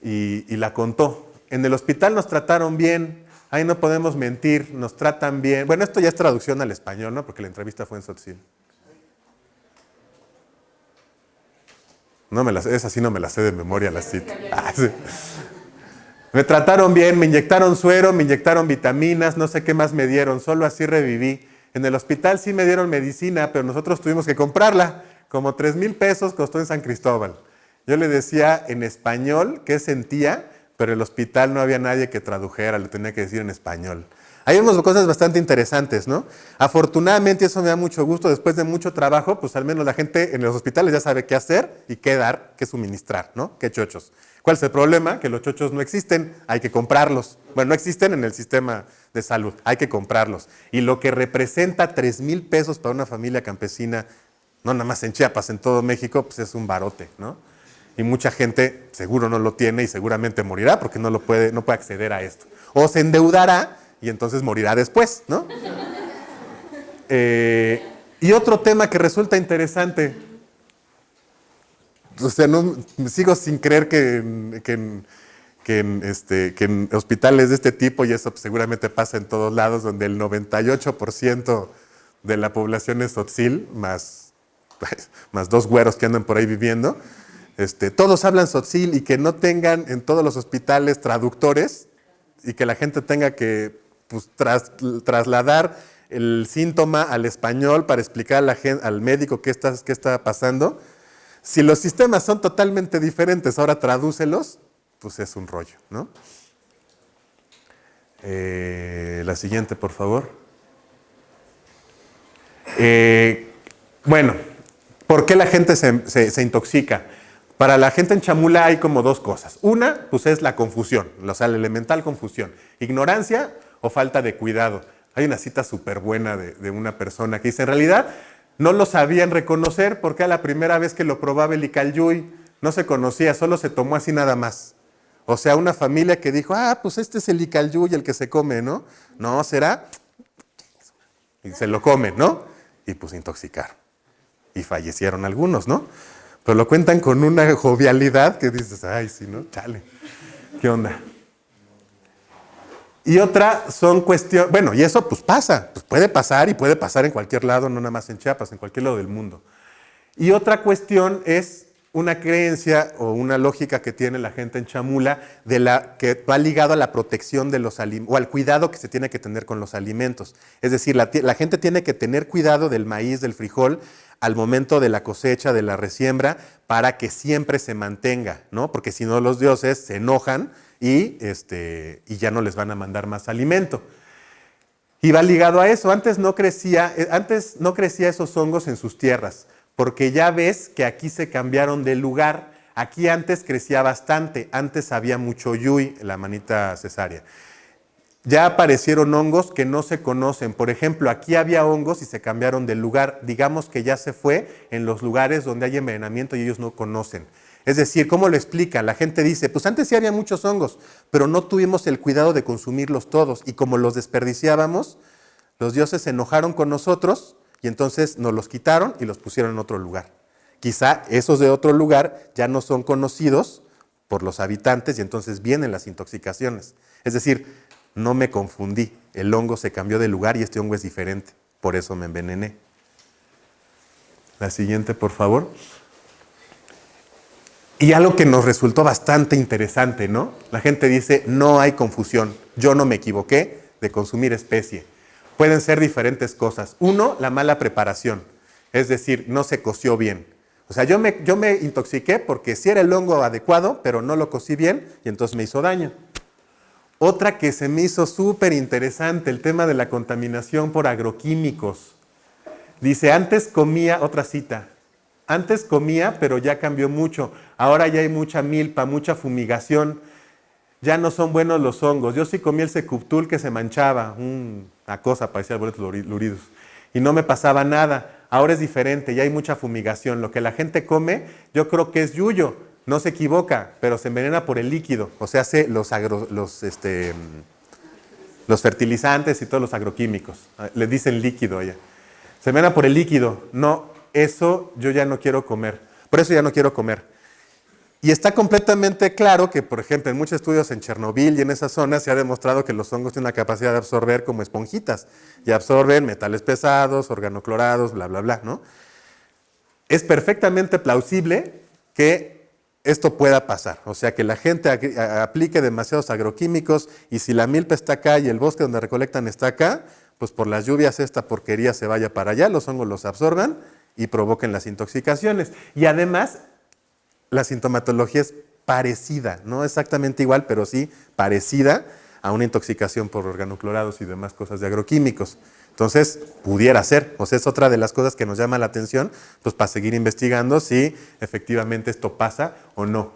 y la contó. En el hospital nos trataron bien, ahí no podemos mentir, nos tratan bien. Bueno, esto ya es traducción al español, ¿no? Porque la entrevista fue en Tzotzil. Esa sí no me la sé de memoria, la cita. Ah, sí. Me trataron bien, me inyectaron suero, me inyectaron vitaminas, no sé qué más me dieron, solo así reviví. En el hospital sí me dieron medicina, pero nosotros tuvimos que comprarla. Como 3,000 pesos costó en San Cristóbal. Yo le decía en español qué sentía, pero en el hospital no había nadie que tradujera, le tenía que decir en español. Hay unas cosas bastante interesantes, ¿no? Afortunadamente, eso me da mucho gusto, después de mucho trabajo, pues al menos la gente en los hospitales ya sabe qué hacer y qué dar, qué suministrar, ¿no? Qué chochos. ¿Cuál es el problema? Que los chochos no existen, hay que comprarlos. Bueno, no existen en el sistema de salud, hay que comprarlos. Y lo que representa 3,000 pesos para una familia campesina, no nada más en Chiapas, en todo México, pues es un barote, ¿no? Y mucha gente seguro no lo tiene y seguramente morirá porque no puede acceder a esto. O se endeudará y entonces morirá después, ¿no? Y otro tema que resulta interesante, o sea, no, sigo sin creer que en hospitales de este tipo, y eso seguramente pasa en todos lados, donde el 98% de la población es tzotzil, más 2 güeros que andan por ahí viviendo, todos hablan tzotzil y que no tengan en todos los hospitales traductores y que la gente tenga que pues, trasladar el síntoma al español para explicar al médico qué está pasando. Si los sistemas son totalmente diferentes, ahora tradúcelos, pues es un rollo, ¿no? La siguiente, por favor. Bueno, ¿por qué la gente se intoxica? Para la gente en Chamula hay como 2 cosas. Una, pues es la confusión, o sea, la elemental confusión. Ignorancia o falta de cuidado. Hay una cita súper buena de una persona que dice, en realidad, no lo sabían reconocer porque a la primera vez que lo probaba el Icaljuy no se conocía, solo se tomó así nada más. O sea, una familia que dijo, pues este es el Icaljuy, el que se come, ¿no? No, será... Y se lo comen, ¿no? Y pues intoxicaron. Y fallecieron algunos, ¿no? Pero lo cuentan con una jovialidad que dices, ay, sí, ¿no? Chale. ¿Qué onda? Y otra son cuestiones, bueno, y eso pues pasa, pues puede pasar y puede pasar en cualquier lado, no nada más en Chiapas, en cualquier lado del mundo. Y otra cuestión es una creencia o una lógica que tiene la gente en Chamula que va ligado a la protección de los alimentos o al cuidado que se tiene que tener con los alimentos. Es decir, la gente tiene que tener cuidado del maíz, del frijol, al momento de la cosecha, de la resiembra, para que siempre se mantenga, ¿no? Porque si no los dioses se enojan y ya no les van a mandar más alimento. Y va ligado a eso. Antes no crecía esos hongos en sus tierras, porque ya ves que aquí se cambiaron de lugar. Aquí antes crecía bastante, antes había mucho yuy, la manita cesárea. Ya aparecieron hongos que no se conocen. Por ejemplo, aquí había hongos y se cambiaron de lugar. Digamos que ya se fue en los lugares donde hay envenenamiento y ellos no conocen. Es decir, ¿cómo lo explica? La gente dice, pues antes sí había muchos hongos, pero no tuvimos el cuidado de consumirlos todos. Y como los desperdiciábamos, los dioses se enojaron con nosotros y entonces nos los quitaron y los pusieron en otro lugar. Quizá esos de otro lugar ya no son conocidos por los habitantes y entonces vienen las intoxicaciones. Es decir, no me confundí, el hongo se cambió de lugar y este hongo es diferente, por eso me envenené. La siguiente, por favor. Y algo que nos resultó bastante interesante, ¿no? La gente dice, no hay confusión, yo no me equivoqué de consumir especie. Pueden ser diferentes cosas. Uno, la mala preparación, es decir, no se coció bien. O sea, yo me intoxiqué porque sí era el hongo adecuado, pero no lo cocí bien y entonces me hizo daño. Otra que se me hizo súper interesante, el tema de la contaminación por agroquímicos. Dice, antes comía, otra cita, antes comía, pero ya cambió mucho. Ahora ya hay mucha milpa, mucha fumigación. Ya no son buenos los hongos. Yo sí comí el secuptul que se manchaba, una cosa parecía alboretos luridos. Y no me pasaba nada. Ahora es diferente, ya hay mucha fumigación. Lo que la gente come, yo creo que es yuyo. No se equivoca, pero se envenena por el líquido. O sea, hace los fertilizantes y todos los agroquímicos. Le dicen líquido allá. Se envenena por el líquido. No, eso yo ya no quiero comer. Por eso ya no quiero comer. Y está completamente claro que, por ejemplo, en muchos estudios en Chernobyl y en esas zonas se ha demostrado que los hongos tienen la capacidad de absorber como esponjitas. Y absorben metales pesados, organoclorados, bla, bla, bla, ¿no? Es perfectamente plausible que esto pueda pasar. O sea, que la gente aplique demasiados agroquímicos y si la milpa está acá y el bosque donde recolectan está acá, pues por las lluvias esta porquería se vaya para allá, los hongos los absorban y provoquen las intoxicaciones. Y además, la sintomatología es parecida, no exactamente igual, pero sí parecida a una intoxicación por organoclorados y demás cosas de agroquímicos. Entonces, pudiera ser, o sea, es otra de las cosas que nos llama la atención, pues para seguir investigando si efectivamente esto pasa o no.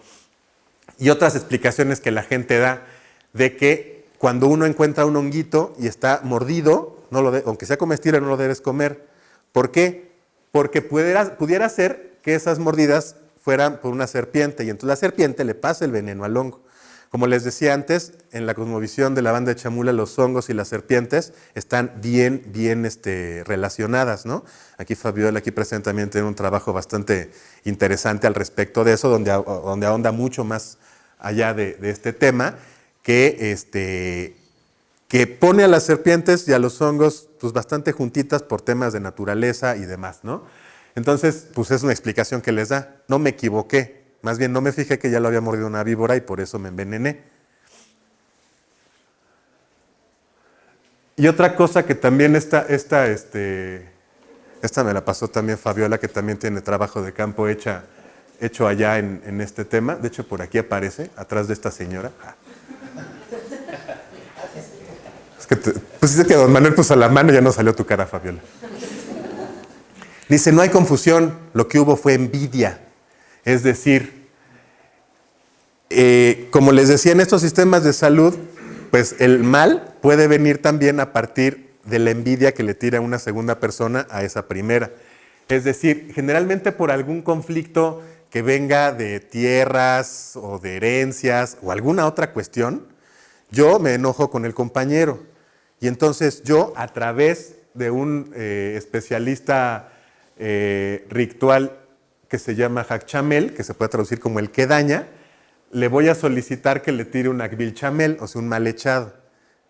Y otras explicaciones que la gente da de que cuando uno encuentra un honguito y está mordido, aunque sea comestible, no lo debes comer. ¿Por qué? Porque pudiera ser que esas mordidas fueran por una serpiente y entonces la serpiente le pasa el veneno al hongo. Como les decía antes, en la cosmovisión de la banda de Chamula, los hongos y las serpientes están bien relacionadas, ¿no? Aquí Fabiola, aquí presente, también tiene un trabajo bastante interesante al respecto de eso, donde ahonda mucho más allá de este tema, que pone a las serpientes y a los hongos pues, bastante juntitas por temas de naturaleza y demás, ¿no? Entonces, pues es una explicación que les da. No me equivoqué. Más bien, no me fijé que ya lo había mordido una víbora y por eso me envenené. Y otra cosa que también esta me la pasó también Fabiola, que también tiene trabajo de campo hecho allá en este tema. De hecho, por aquí aparece, atrás de esta señora. Pues dice que don Manuel puso la mano y ya no salió tu cara, Fabiola. Dice, no hay confusión, lo que hubo fue envidia. Es decir, como les decía, en estos sistemas de salud, pues el mal puede venir también a partir de la envidia que le tira una segunda persona a esa primera. Es decir, generalmente por algún conflicto que venga de tierras o de herencias o alguna otra cuestión, yo me enojo con el compañero. Y entonces yo, a través de un especialista ritual que se llama Hachamel, que se puede traducir como el que daña, le voy a solicitar que le tire un Akbil Chamel, o sea, un mal echado.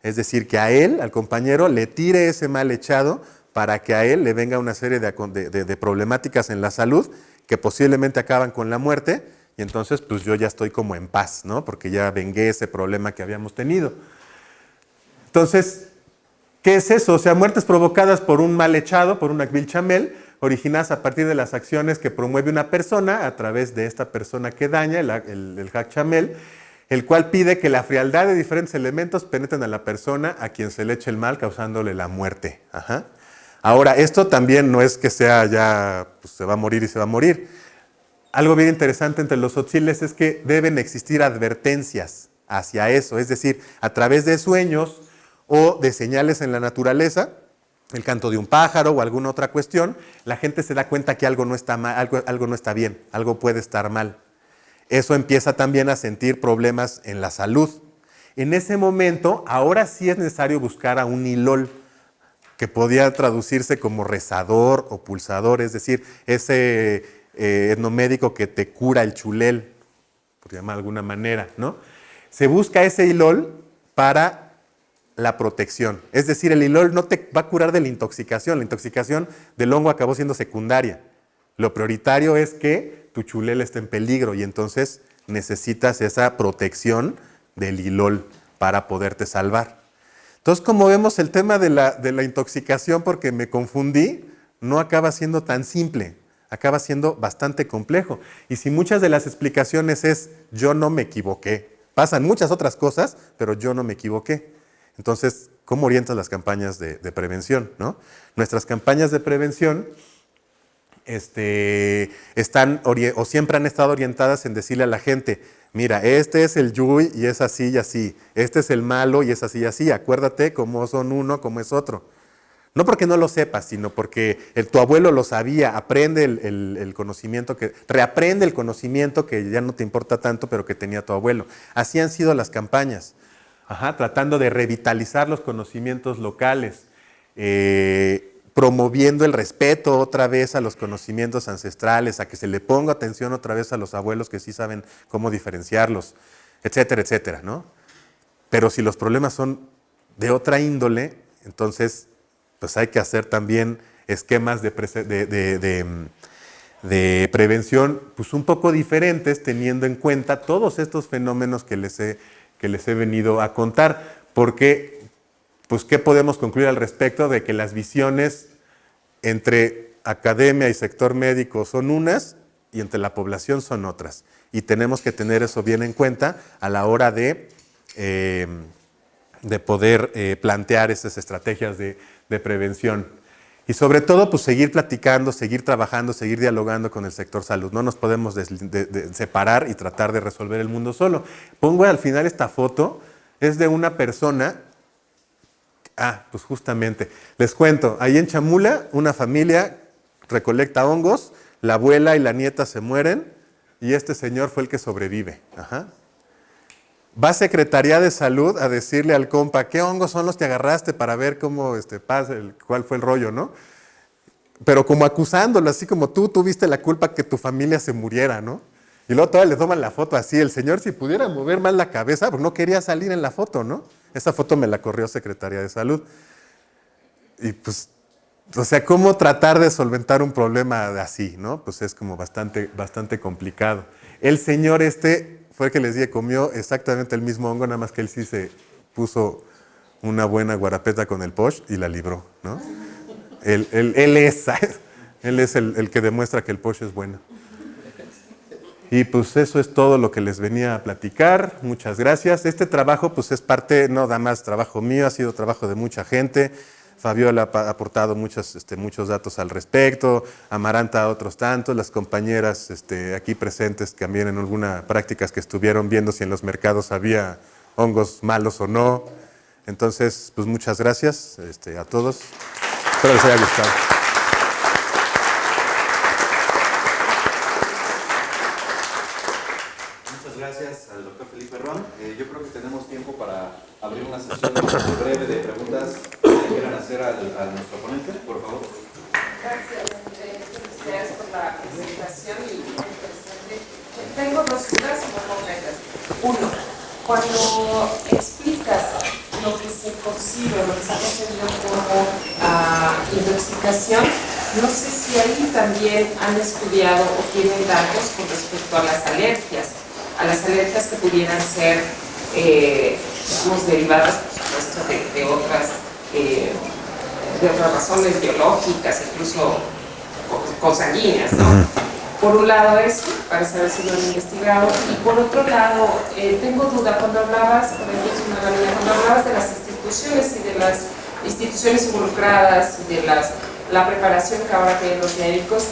Es decir, que a él, al compañero, le tire ese mal echado para que a él le venga una serie de problemáticas en la salud que posiblemente acaban con la muerte, y entonces pues yo ya estoy como en paz, ¿no? Porque ya vengué ese problema que habíamos tenido. Entonces, ¿qué es eso? O sea, muertes provocadas por un mal echado, por un Akbil Chamel, originadas a partir de las acciones que promueve una persona a través de esta persona que daña, el Hachamel, el cual pide que la frialdad de diferentes elementos penetren a la persona a quien se le eche el mal, causándole la muerte. Ajá. Ahora, esto también no es que sea ya, pues se va a morir y se va a morir. Algo bien interesante entre los tzotziles es que deben existir advertencias hacia eso, es decir, a través de sueños o de señales en la naturaleza, el canto de un pájaro o alguna otra cuestión, la gente se da cuenta que algo no está mal, algo no está bien, algo puede estar mal. Eso empieza también a sentir problemas en la salud. En ese momento, ahora sí es necesario buscar a un ilol, que podía traducirse como rezador o pulsador, es decir, ese etnomédico que te cura el chulel, por llamar de alguna manera, ¿no? Se busca ese ilol para la protección. Es decir, el ilol no te va a curar de la intoxicación del hongo acabó siendo secundaria. Lo prioritario es que tu chulel esté en peligro y entonces necesitas esa protección del ilol para poderte salvar. Entonces, como vemos, el tema de la intoxicación, porque me confundí, no acaba siendo tan simple, acaba siendo bastante complejo. Y si muchas de las explicaciones es yo no me equivoqué, pasan muchas otras cosas, pero yo no me equivoqué. Entonces, ¿cómo orientas las campañas de prevención, ¿no? Nuestras campañas de prevención están o siempre han estado orientadas en decirle a la gente, mira, este es el Yui y es así y así, este es el malo y es así y así, acuérdate cómo son uno, cómo es otro. No porque no lo sepas, sino porque tu abuelo lo sabía, aprende el conocimiento, reaprende el conocimiento que ya no te importa tanto, pero que tenía tu abuelo. Así han sido las campañas. Ajá, tratando de revitalizar los conocimientos locales, promoviendo el respeto otra vez a los conocimientos ancestrales, a que se le ponga atención otra vez a los abuelos que sí saben cómo diferenciarlos, etcétera, etcétera, ¿no? Pero si los problemas son de otra índole, entonces pues hay que hacer también esquemas de prevención pues un poco diferentes, teniendo en cuenta todos estos fenómenos que les he venido a contar, porque, pues, ¿qué podemos concluir al respecto? De que las visiones entre academia y sector médico son unas y entre la población son otras. Y tenemos que tener eso bien en cuenta a la hora de poder plantear esas estrategias de prevención. Y sobre todo, pues seguir platicando, seguir trabajando, seguir dialogando con el sector salud. No nos podemos separar y tratar de resolver el mundo solo. Pongo al final esta foto, es de una persona, pues justamente, les cuento, ahí en Chamula, una familia recolecta hongos, la abuela y la nieta se mueren, y este señor fue el que sobrevive. Ajá. Va a Secretaría de Salud a decirle al compa, ¿qué hongos son los que agarraste para ver cómo pasa, cuál fue el rollo, ¿no? Pero como acusándolo, así como tú tuviste la culpa que tu familia se muriera, ¿no? Y luego todavía le toman la foto así, el señor si pudiera mover más la cabeza, porque no quería salir en la foto, ¿no? Esa foto me la corrió Secretaría de Salud. Y pues, o sea, ¿cómo tratar de solventar un problema así, no? Pues es como bastante complicado. El señor fue el que les dije, comió exactamente el mismo hongo, nada más que él sí se puso una buena guarapeta con el posh y la libró, ¿no? Él es el que demuestra que el posh es bueno. Y pues eso es todo lo que les venía a platicar. Muchas gracias. Este trabajo pues es parte, no nada más trabajo mío, ha sido trabajo de mucha gente. Fabiola ha aportado muchos datos al respecto, Amaranta otros tantos, las compañeras aquí presentes también en algunas prácticas que estuvieron viendo si en los mercados había hongos malos o no. Entonces, pues muchas gracias a todos. Espero les haya gustado. Muchas gracias al doctor Felipe Ron. Yo creo que tenemos tiempo para abrir una sesión breve de preguntas que quieran hacer a nuestro ponente, por favor. Gracias, felicidades por la presentación y muy interesante. Tengo dos dudas muy concretas. Uno, cuando explicas lo que se concibe, lo que se ha concebido como intoxicación, no sé si ahí también han estudiado o tienen datos con respecto a las alergias que pudieran ser, digamos, derivadas, por supuesto, de otras razones biológicas, incluso consanguíneas, ¿no? Por un lado eso, para saber si lo han investigado, y por otro lado, tengo duda, cuando hablabas, por ejemplo, cuando hablabas de las instituciones y de las instituciones involucradas y de la preparación que ahora tienen los médicos,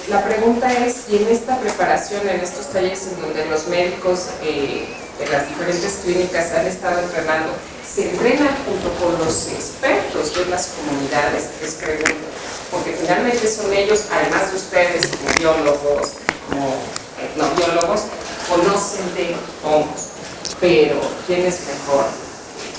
la pregunta es si en esta preparación, en estos talleres en donde los médicos de las diferentes clínicas han estado entrenando, se entrenan junto con los expertos de las comunidades, les pregunto, porque finalmente son ellos, además de ustedes como biólogos, como etnobiólogos, conocen de hongos, pero ¿quién es mejor?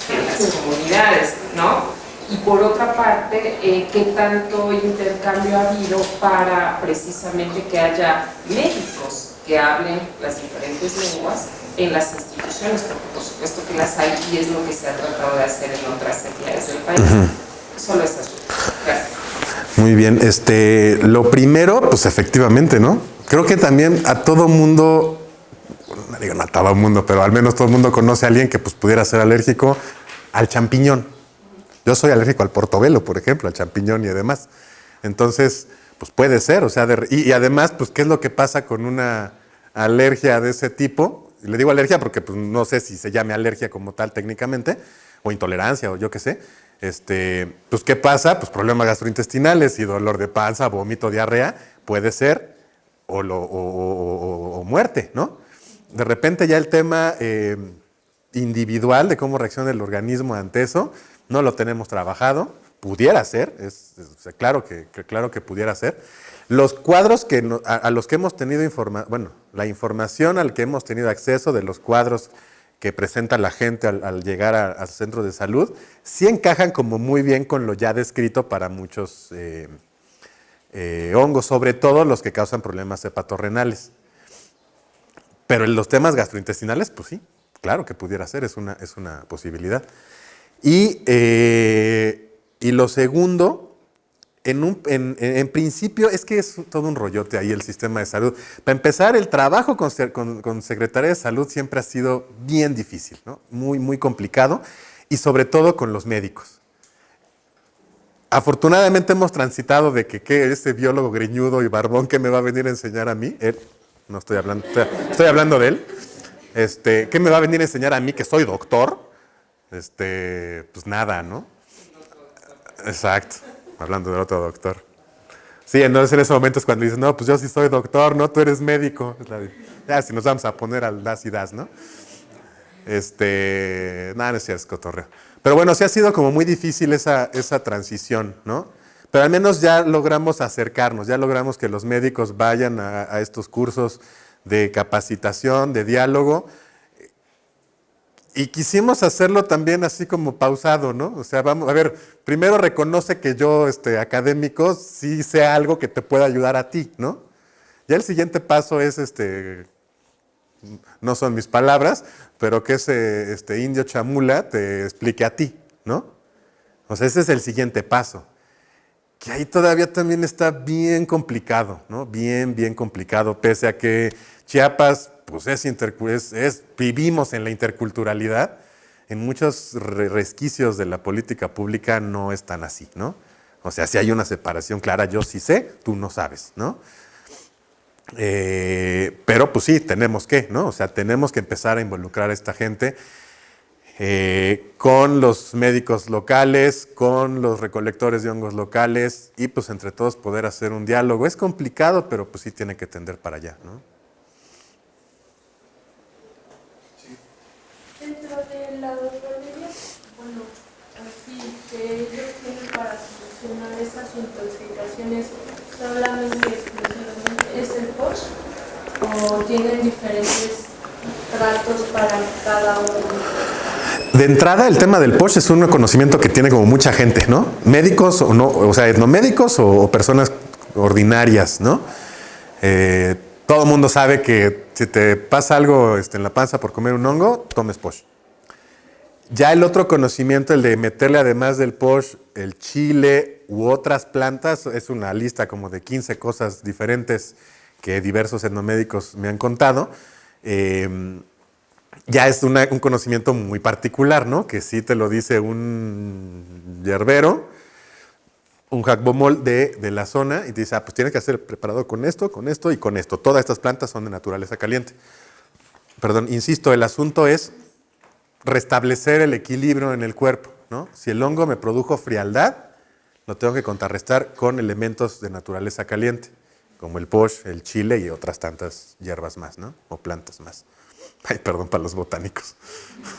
En las comunidades, ¿no? Y por otra parte, ¿qué tanto intercambio ha habido para precisamente que haya médicos que hablen las diferentes lenguas en las instituciones? Porque por supuesto que las hay y es lo que se ha tratado de hacer en otras entidades del país. Solo estas dudas. Gracias. Muy bien, lo primero, pues efectivamente, ¿no? Creo que también a todo mundo, bueno, no digo no a todo mundo, pero al menos todo el mundo conoce a alguien que pues pudiera ser alérgico al champiñón. Yo soy alérgico al portobelo, por ejemplo, al champiñón y demás. Entonces, pues puede ser, o sea, y además, pues, ¿qué es lo que pasa con una alergia de ese tipo? Y le digo alergia porque pues, no sé si se llame alergia como tal técnicamente, o intolerancia, o yo qué sé. Pues, ¿qué pasa? Pues problemas gastrointestinales y dolor de panza, vómito, diarrea, puede ser, o muerte, ¿no? De repente ya el tema individual de cómo reacciona el organismo ante eso, no lo tenemos trabajado, pudiera ser, claro que pudiera ser. Los cuadros a los que hemos tenido la información al que hemos tenido acceso de los cuadros que presenta la gente al llegar al centro de salud, sí encajan como muy bien con lo ya descrito para muchos hongos, sobre todo los que causan problemas hepatorrenales. Pero en los temas gastrointestinales, pues sí, claro que pudiera ser, es una posibilidad. Y lo segundo, en principio, es que es todo un rollote ahí el sistema de salud. Para empezar, el trabajo con Secretaría de Salud siempre ha sido bien difícil, ¿no? Muy, muy complicado, y sobre todo con los médicos. Afortunadamente hemos transitado de que ese biólogo greñudo y barbón que me va a venir a enseñar a mí, no estoy hablando de él, ¿qué me va a venir a enseñar a mí que soy doctor? Pues nada, ¿no? Exacto, hablando del otro doctor. Sí, entonces en esos momentos cuando dices, no, pues yo sí soy doctor, no, tú eres médico. Ya, si nos vamos a poner al das y das, ¿no? Nada, no es cierto, es cotorreo. Pero bueno, sí ha sido como muy difícil esa transición, ¿no? Pero al menos ya logramos acercarnos, ya logramos que los médicos vayan a estos cursos de capacitación, de diálogo. Y quisimos hacerlo también así como pausado, ¿no? O sea, vamos, a ver, primero reconoce que yo, académico, sí sé algo que te pueda ayudar a ti, ¿no? Ya el siguiente paso es, no son mis palabras, pero que ese indio chamula te explique a ti, ¿no? O sea, ese es el siguiente paso. Que ahí todavía también está bien complicado, ¿no? Bien, bien complicado, pese a que Chiapas, pues vivimos en la interculturalidad, en muchos resquicios de la política pública no están así, ¿no? O sea, si hay una separación clara, yo sí sé, tú no sabes, ¿no? Pero pues sí, tenemos que, ¿no? O sea, tenemos que empezar a involucrar a esta gente con los médicos locales, con los recolectores de hongos locales y pues entre todos poder hacer un diálogo. Es complicado, pero pues sí tiene que tender para allá, ¿no? Dentro de la doctoría, bueno, así que ellos tienen para solucionar esas intoxicaciones solamente exclusivamente es el POSH o tienen diferentes tratos para cada uno. De entrada, el tema del POSH es un conocimiento que tiene como mucha gente, ¿no? Médicos o no, o sea, etnomédicos o personas ordinarias, ¿no? Todo el mundo sabe que si te pasa algo en la panza por comer un hongo, tomes POSH. Ya el otro conocimiento, el de meterle además del POSH el chile u otras plantas, es una lista como de 15 cosas diferentes que diversos etnomédicos me han contado. Ya es un conocimiento muy particular, ¿no? Que sí te lo dice un yerbero, un jacbomol de la zona, y te dice, pues tienes que hacer preparado con esto y con esto. Todas estas plantas son de naturaleza caliente. Perdón, insisto, el asunto es restablecer el equilibrio en el cuerpo, ¿no? Si el hongo me produjo frialdad, lo tengo que contrarrestar con elementos de naturaleza caliente, como el POSH, el chile y otras tantas hierbas más, ¿no? O plantas más. Ay, perdón para los botánicos.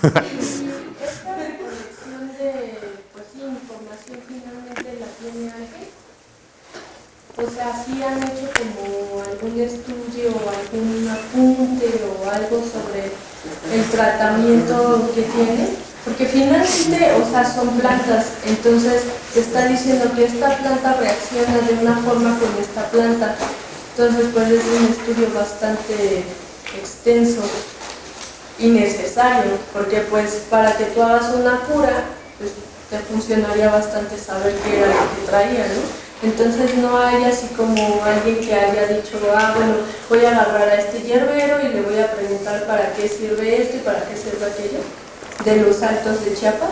Y esta recolección de, pues sí, información finalmente la tiene alguien. O sea, ¿sí han hecho como algún estudio o algún apunte o algo sobre el tratamiento que tiene? Porque finalmente, o sea, son plantas, entonces te está diciendo que esta planta reacciona de una forma con esta planta. Entonces, pues es un estudio bastante extenso y necesario, porque pues para que tú hagas una cura, pues te funcionaría bastante saber qué era lo que traía, ¿no? Entonces no hay así como alguien que haya dicho, bueno, voy a agarrar a este hierbero y le voy a preguntar para qué sirve esto y para qué sirve aquello, de los Altos de Chiapas.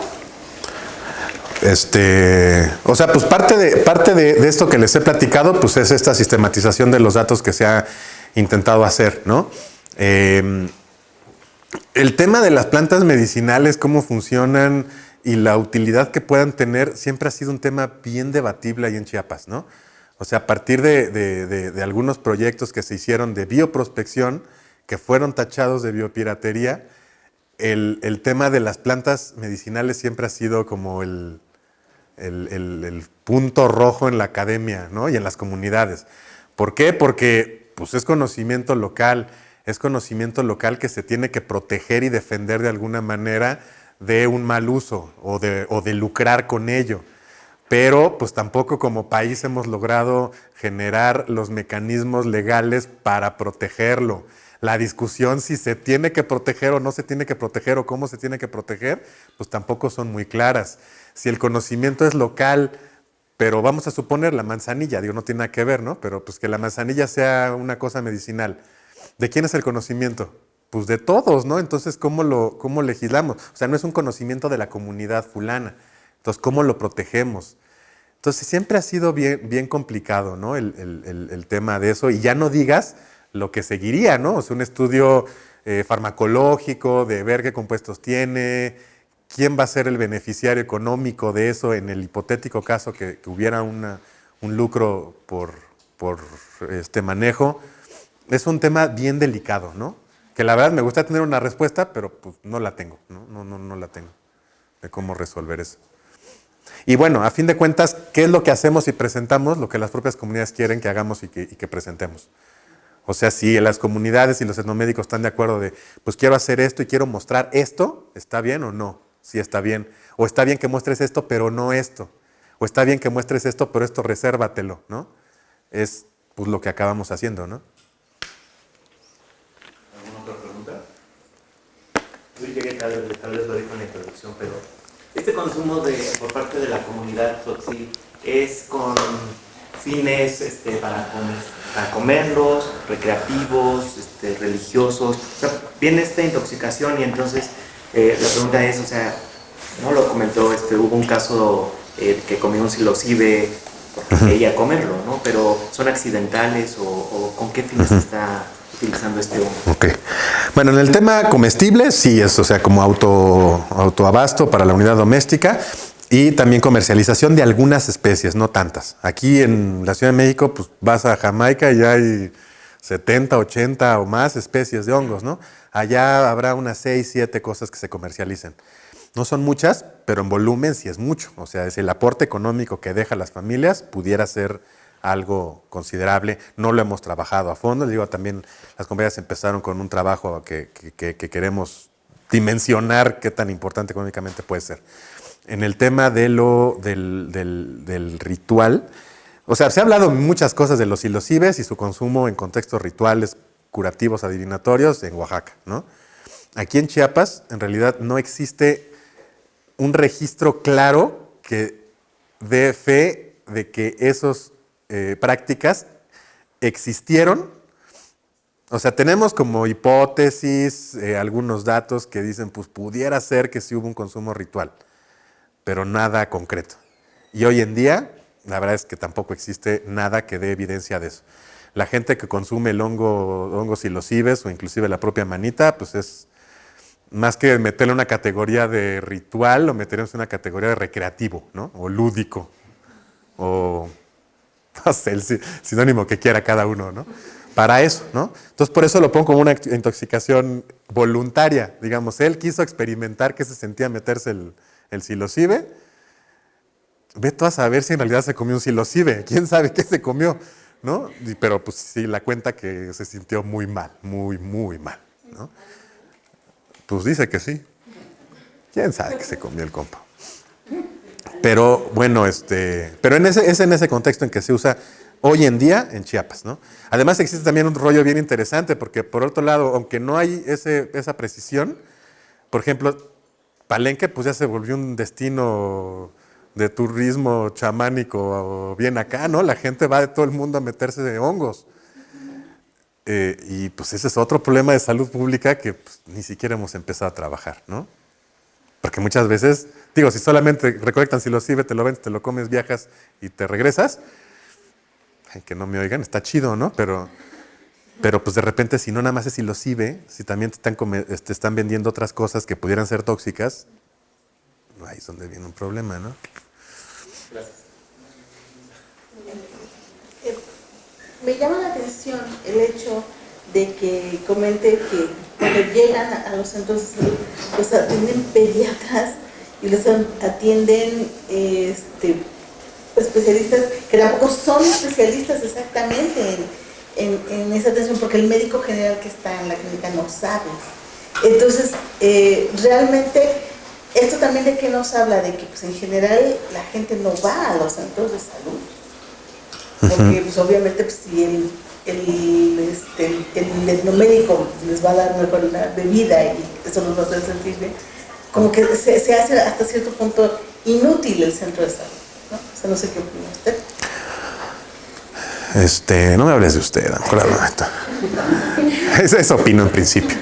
O sea, pues parte de esto que les he platicado, pues es esta sistematización de los datos que se ha intentado hacer, ¿no? El tema de las plantas medicinales, cómo funcionan y la utilidad que puedan tener, siempre ha sido un tema bien debatible ahí en Chiapas, ¿no? O sea, a partir de algunos proyectos que se hicieron de bioprospección, que fueron tachados de biopiratería, el tema de las plantas medicinales siempre ha sido como el punto rojo en la academia, ¿no? Y en las comunidades. ¿Por qué? Porque pues, es conocimiento local que se tiene que proteger y defender de alguna manera de un mal uso o de lucrar con ello. Pero pues tampoco como país hemos logrado generar los mecanismos legales para protegerlo. La discusión si se tiene que proteger o no se tiene que proteger o cómo se tiene que proteger, pues tampoco son muy claras. Si el conocimiento es local, pero vamos a suponer la manzanilla, digo, no tiene nada que ver, ¿no? Pero pues que la manzanilla sea una cosa medicinal. ¿De quién es el conocimiento? Pues de todos, ¿no? Entonces, ¿cómo legislamos? O sea, no es un conocimiento de la comunidad fulana. Entonces, ¿cómo lo protegemos? Entonces, siempre ha sido bien complicado, ¿no? El tema de eso. Y ya no digas lo que seguiría, ¿no? O sea, un estudio farmacológico de ver qué compuestos tiene, quién va a ser el beneficiario económico de eso en el hipotético caso que hubiera un lucro por este manejo. Es un tema bien delicado, ¿no? Que la verdad me gusta tener una respuesta, pero pues no la tengo, no la tengo de cómo resolver eso. Y bueno, a fin de cuentas, ¿qué es lo que hacemos y presentamos? Lo que las propias comunidades quieren que hagamos y que presentemos. O sea, si las comunidades y los etnomédicos están de acuerdo de, pues quiero hacer esto y quiero mostrar esto, ¿está bien o no? Sí está bien. O está bien que muestres esto, pero no esto. O está bien que muestres esto, pero esto resérvatelo, ¿no? Es pues lo que acabamos haciendo, ¿no? ¿Alguna otra pregunta? Yo llegué tal vez lo dijo en la introducción, pero este consumo por parte de la comunidad tzotzil es con fines para comerlos, recreativos, religiosos. O sea, viene esta intoxicación y entonces la pregunta es, o sea, no lo comentó, hubo un caso que comió un psilocibe porque quería comerlo, ¿no? Pero ¿son accidentales o con qué fines se está utilizando este hongo? Ok. Bueno, en el tema comestible sí es, o sea, como autoabasto para la unidad doméstica y también comercialización de algunas especies, no tantas. Aquí en la Ciudad de México, pues vas a Jamaica y ya hay 70, 80 o más especies de hongos, ¿no? Allá habrá unas 6, 7 cosas que se comercialicen. No son muchas, pero en volumen sí es mucho. O sea, es el aporte económico que deja a las familias pudiera ser algo considerable. No lo hemos trabajado a fondo. Les digo, también las compañías empezaron con un trabajo que queremos dimensionar qué tan importante económicamente puede ser. En el tema del ritual, o sea, se ha hablado muchas cosas de los psilocibes y su consumo en contextos rituales, curativos, adivinatorios en Oaxaca, ¿no? Aquí en Chiapas, en realidad, no existe un registro claro que dé fe de que esas prácticas existieron. O sea, tenemos como hipótesis, algunos datos que dicen, pues pudiera ser que sí hubo un consumo ritual, pero nada concreto. Y hoy en día, la verdad es que tampoco existe nada que dé evidencia de eso. La gente que consume el hongos psilocibes o inclusive la propia manita, pues es más que meterle una categoría de ritual, lo meteremos en una categoría de recreativo, ¿no? O lúdico, o no sé, el sinónimo que quiera cada uno, ¿no? Para eso, ¿no? Entonces, por eso lo pongo como una intoxicación voluntaria, digamos. Él quiso experimentar qué se sentía meterse el psilocibe. Ve tú a saber si en realidad se comió un psilocibe. ¿Quién sabe qué se comió? ¿No? Pero pues sí, la cuenta que se sintió muy mal, muy, muy mal, ¿no? Pues dice que sí. ¿Quién sabe que se comió el compa? Pero bueno, pero es en ese contexto en que se usa hoy en día en Chiapas, ¿no? Además existe también un rollo bien interesante porque por otro lado, aunque no hay esa precisión, por ejemplo, Palenque pues ya se volvió un destino de turismo chamánico bien acá, ¿no? La gente va de todo el mundo a meterse de hongos. Y pues ese es otro problema de salud pública que pues, ni siquiera hemos empezado a trabajar, ¿no? Porque muchas veces, digo, si solamente recolectan psilocibe, te lo vendes, te lo comes, viajas y te regresas, ay, que no me oigan, está chido, ¿no? Pero pues de repente, si no nada más es psilocibe, si también te están vendiendo otras cosas que pudieran ser tóxicas, ahí es donde viene un problema, ¿no? Gracias. Me llama la atención el hecho de que comente que cuando llegan a los centros de salud, los atienden pediatras y los atienden especialistas que tampoco son especialistas exactamente en esa atención, porque el médico general que está en la clínica no sabe. Entonces, realmente, esto también de qué nos habla, de que pues, en general la gente no va a los centros de salud. Porque pues, obviamente pues, si el etnomédico les va a dar mejor una bebida y eso nos va a hacer sentir bien, como que se hace hasta cierto punto inútil el centro de salud, ¿no? O sea, no sé qué opina usted. No me hables de usted, claro. Eso opino en principio.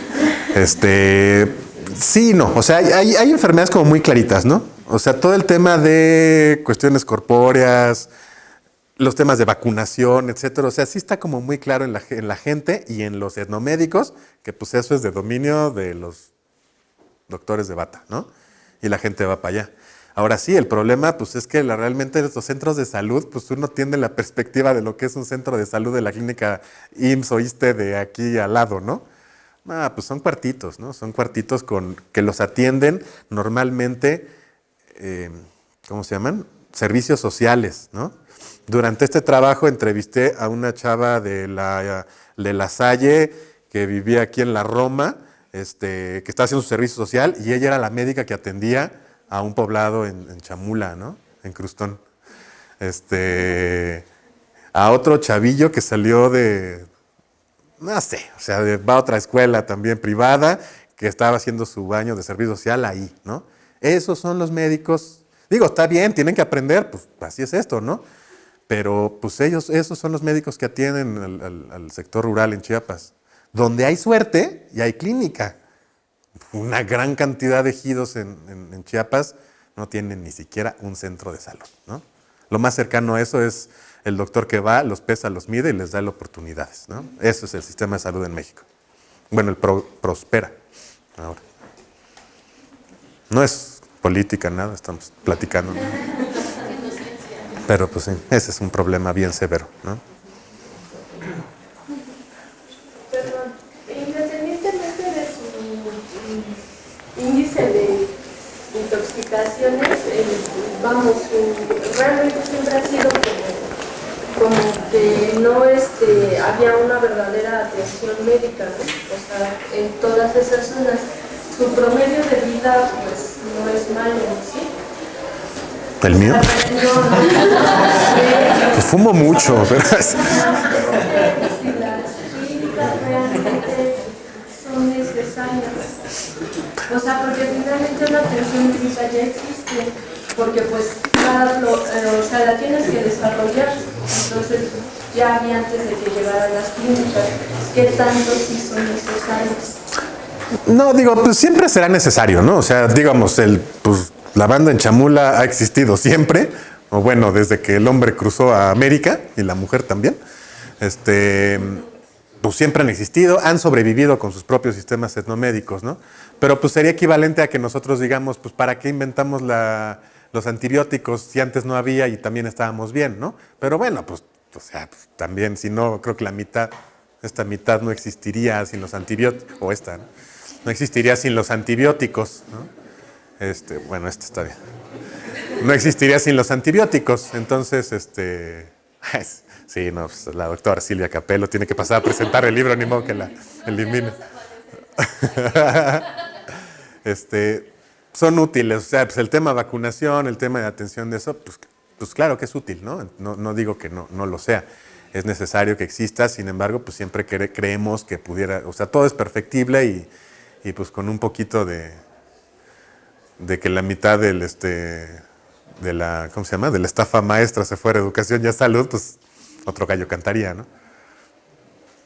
Sí, no. O sea, hay enfermedades como muy claritas, ¿no? O sea, todo el tema de cuestiones corpóreas, los temas de vacunación, etcétera. O sea, sí está como muy claro en la gente y en los etnomédicos que pues eso es de dominio de los doctores de bata, ¿no? Y la gente va para allá. Ahora sí, el problema pues es que realmente los centros de salud, pues uno tiene la perspectiva de lo que es un centro de salud de la clínica IMSS o ISSSTE de aquí al lado, ¿no? Pues son cuartitos, ¿no? Son cuartitos que los atienden normalmente, ¿cómo se llaman? Servicios sociales, ¿no? Durante este trabajo entrevisté a una chava de la de La Salle, que vivía aquí en la Roma, que estaba haciendo su servicio social, y ella era la médica que atendía a un poblado en Chamula, ¿no? En Crustón. A otro chavillo que salió de, no sé, o sea, va a otra escuela también privada, que estaba haciendo su año de servicio social ahí, ¿no? Esos son los médicos. Digo, está bien, tienen que aprender, pues así es esto, ¿no? Pero pues esos son los médicos que atienden al sector rural en Chiapas. Donde hay suerte y hay clínica. Una gran cantidad de ejidos en Chiapas no tienen ni siquiera un centro de salud, ¿no? Lo más cercano a eso es el doctor que va, los pesa, los mide y les da oportunidades, ¿no? Eso es el sistema de salud en México. Bueno, prospera ahora. No es política, nada, estamos platicando, ¿no? Pero pues sí, ese es un problema bien severo, ¿no? Perdón, independientemente de su índice de intoxicaciones, realmente siempre ha sido como que no había una verdadera atención médica, ¿no? O sea, en todas esas zonas, su promedio de vida pues no es malo, ¿sí? ¿El mío? Pues fumo mucho, pero Si las clínicas realmente son necesarias. O sea, porque finalmente una atención médica ya existe, porque pues o sea, la tienes que desarrollar. Entonces, ya había antes de que llegaran las clínicas, ¿qué tanto sí son necesarias? no, digo, pues siempre será necesario, ¿no? O sea, digamos, pues, la banda en Chamula ha existido siempre, o bueno, desde que el hombre cruzó a América, y la mujer también. Pues siempre han existido, han sobrevivido con sus propios sistemas etnomédicos, ¿no? Pero pues sería equivalente a que nosotros digamos, pues ¿para qué inventamos los antibióticos si antes no había y también estábamos bien, ¿no? Pero bueno, pues, o sea, pues, también si no, creo que esta mitad no existiría sin los antibióticos, o esta, ¿no? No existiría sin los antibióticos, ¿no? Bueno, está bien. No existiría sin los antibióticos, entonces, sí, no, pues, la doctora Silvia Capello tiene que pasar a presentar el libro, ni modo que la elimine. Son útiles, o sea, pues el tema de vacunación, el tema de atención de eso, pues claro que es útil, ¿no? No digo que no lo sea. Es necesario que exista, sin embargo, pues siempre creemos que pudiera, o sea, todo es perfectible y pues con un poquito de que la mitad de la, ¿cómo se llama? De la estafa maestra se fuera a educación y a salud, pues otro gallo cantaría, ¿no?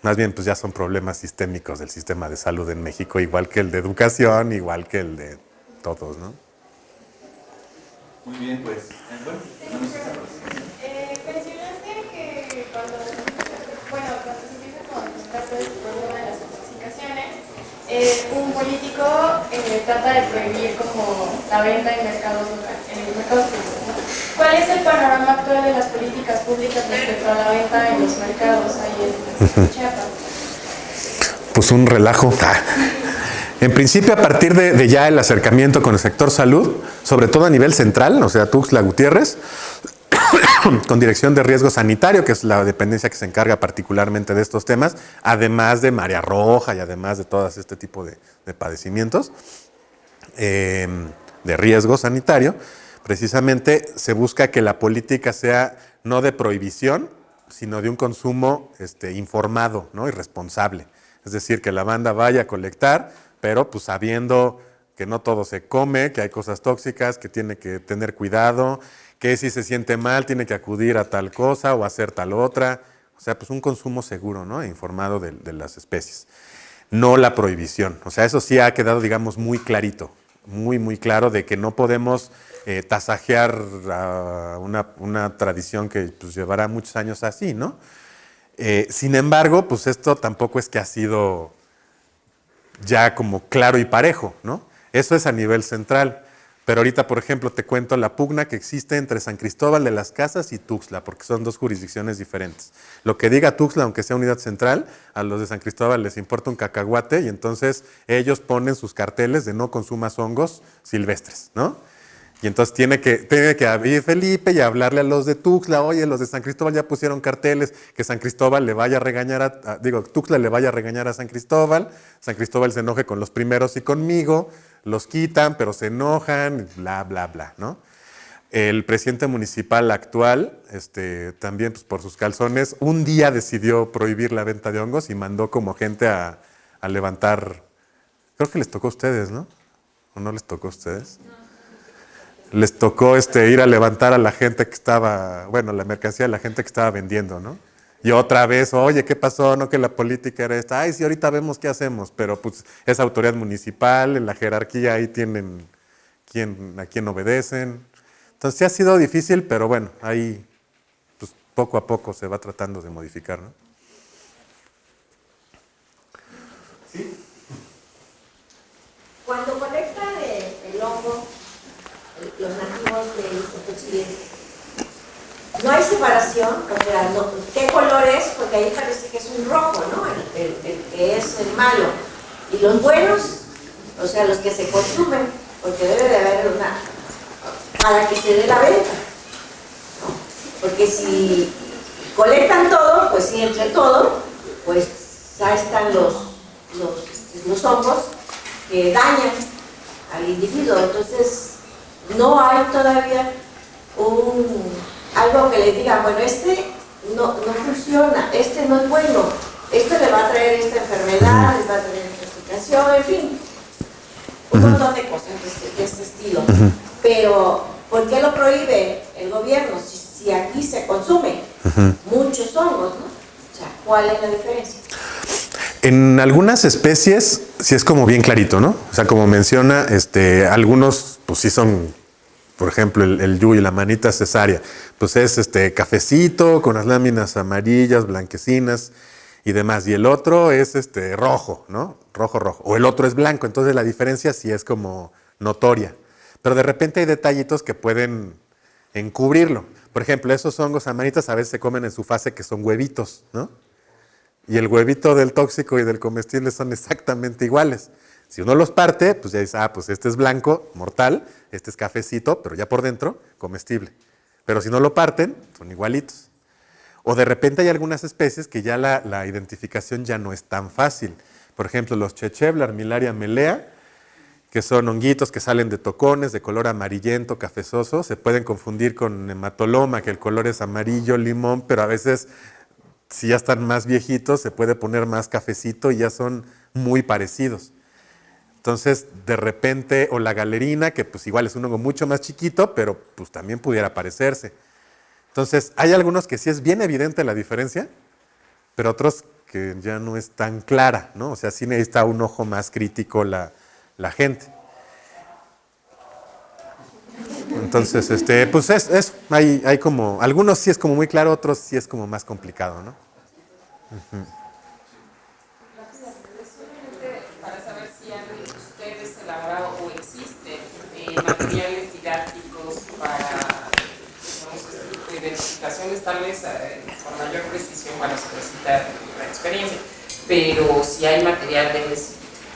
Más bien, pues ya son problemas sistémicos del sistema de salud en México, igual que el de educación, igual que el de todos, ¿no? Muy bien, pues, bueno, mencionaste que cuando se empieza con el caso del problema de las intoxicaciones, un político trata de prohibir como la venta en mercados públicos, ¿no? ¿Cuál es el panorama actual de las políticas públicas respecto a la venta en los mercados ahí en Chiapas? Pues un relajo. En principio, a partir de ya el acercamiento con el sector salud, sobre todo a nivel central, o sea, Tuxtla Gutiérrez, con Dirección de Riesgo Sanitario, que es la dependencia que se encarga particularmente de estos temas, además de Marea Roja y además de todo este tipo de padecimientos de riesgo sanitario, precisamente se busca que la política sea no de prohibición, sino de un consumo informado, ¿no? Y responsable. Es decir, que la banda vaya a colectar, pero pues sabiendo que no todo se come, que hay cosas tóxicas, que tiene que tener cuidado, que si se siente mal tiene que acudir a tal cosa o hacer tal otra. O sea, pues un consumo seguro, ¿no? E informado de las especies. No la prohibición. O sea, eso sí ha quedado, digamos, muy clarito, muy claro de que no podemos tasajear una tradición que pues, llevará muchos años así, ¿no? Sin embargo, pues esto tampoco es que ha sido ya como claro y parejo, ¿no? Eso es a nivel central. Pero ahorita, por ejemplo, te cuento la pugna que existe entre San Cristóbal de las Casas y Tuxtla, porque son dos jurisdicciones diferentes. Lo que diga Tuxtla, aunque sea unidad central, a los de San Cristóbal les importa un cacahuate y entonces ellos ponen sus carteles de no consumas hongos silvestres, ¿no? Y entonces tiene que abrir Felipe y hablarle a los de Tuxtla, oye, los de San Cristóbal ya pusieron carteles, que San Cristóbal le vaya a regañar Tuxtla le vaya a regañar a San Cristóbal se enoje con los primeros y conmigo, los quitan, pero se enojan, bla, bla, bla, ¿no? El presidente municipal actual, también pues, por sus calzones, un día decidió prohibir la venta de hongos y mandó como gente a levantar, creo que les tocó a ustedes, ¿no? ¿O no les tocó a ustedes? Les tocó ir a levantar a la gente que estaba, bueno, la mercancía de la gente que estaba vendiendo, ¿no? Y otra vez, oye, ¿qué pasó? No, que la política era esta. Ay, sí, ahorita vemos qué hacemos, pero pues es autoridad municipal, en la jerarquía ahí tienen a quién obedecen. Entonces sí ha sido difícil, pero bueno, ahí pues, poco a poco se va tratando de modificar, ¿no? ¿Sí? Cuando colectan el hongo, los nativos de Chile, no hay separación, o sea, ¿qué color es? Porque ahí parece que es un rojo, ¿no? El que es el malo. Y los buenos, o sea, los que se consumen, porque debe de haber una, para que se dé la venta, ¿no? Porque si colectan todo, pues sí, entre todo, pues ya están los hongos que dañan al individuo. Entonces, no hay todavía algo que le diga, bueno, no funciona, no es bueno, esto le va a traer esta enfermedad, les va a traer intoxicación, en fin, un montón de cosas de este estilo. Pero, ¿por qué lo prohíbe el gobierno si aquí se consume muchos hongos, ¿no? O sea, ¿cuál es la diferencia? En algunas especies sí es como bien clarito, ¿no? O sea, como menciona, algunos pues sí son, por ejemplo, el yuyi, la manita cesárea, pues es cafecito con las láminas amarillas, blanquecinas y demás. Y el otro es rojo, ¿no? Rojo. O el otro es blanco. Entonces la diferencia sí es como notoria. Pero de repente hay detallitos que pueden encubrirlo. Por ejemplo, esos hongos amanitas a veces se comen en su fase que son huevitos, ¿no? Y el huevito del tóxico y del comestible son exactamente iguales. Si uno los parte, pues ya dice, pues este es blanco, mortal, este es cafecito, pero ya por dentro, comestible. Pero si no lo parten, son igualitos. O de repente hay algunas especies que ya la identificación ya no es tan fácil. Por ejemplo, los Chechebla, Armillaria melea, que son honguitos que salen de tocones de color amarillento, cafezoso, se pueden confundir con hematoloma, que el color es amarillo, limón, pero a veces, si ya están más viejitos, se puede poner más cafecito y ya son muy parecidos. Entonces, de repente, o la galerina, que pues igual es un hongo mucho más chiquito, pero pues también pudiera parecerse. Entonces, hay algunos que sí es bien evidente la diferencia, pero otros que ya no es tan clara, ¿no? O sea, sí necesita un ojo más crítico la gente. Entonces, pues es hay como, algunos sí es como muy claro, otros sí es como más complicado, ¿no? Para saber si han ustedes elaborado o existen materiales didácticos para, digamos, este tipo de identificaciones, tal vez con mayor precisión, bueno, se necesita la experiencia, pero si hay materiales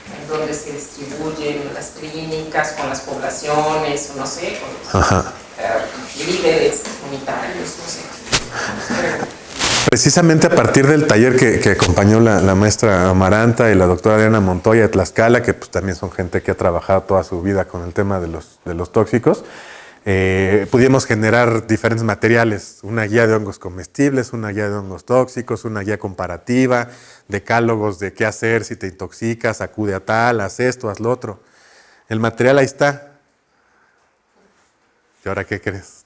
en donde se distribuyen las clínicas con las poblaciones, o no sé, con los líderes comunitarios, no sé. Precisamente a partir del taller que acompañó la maestra Amaranta y la doctora Adriana Montoya de Tlaxcala, que pues también son gente que ha trabajado toda su vida con el tema de los tóxicos, pudimos generar diferentes materiales, una guía de hongos comestibles, una guía de hongos tóxicos, una guía comparativa, decálogos de qué hacer si te intoxicas, acude a tal, haz esto, haz lo otro. El material ahí está. ¿Y ahora qué crees?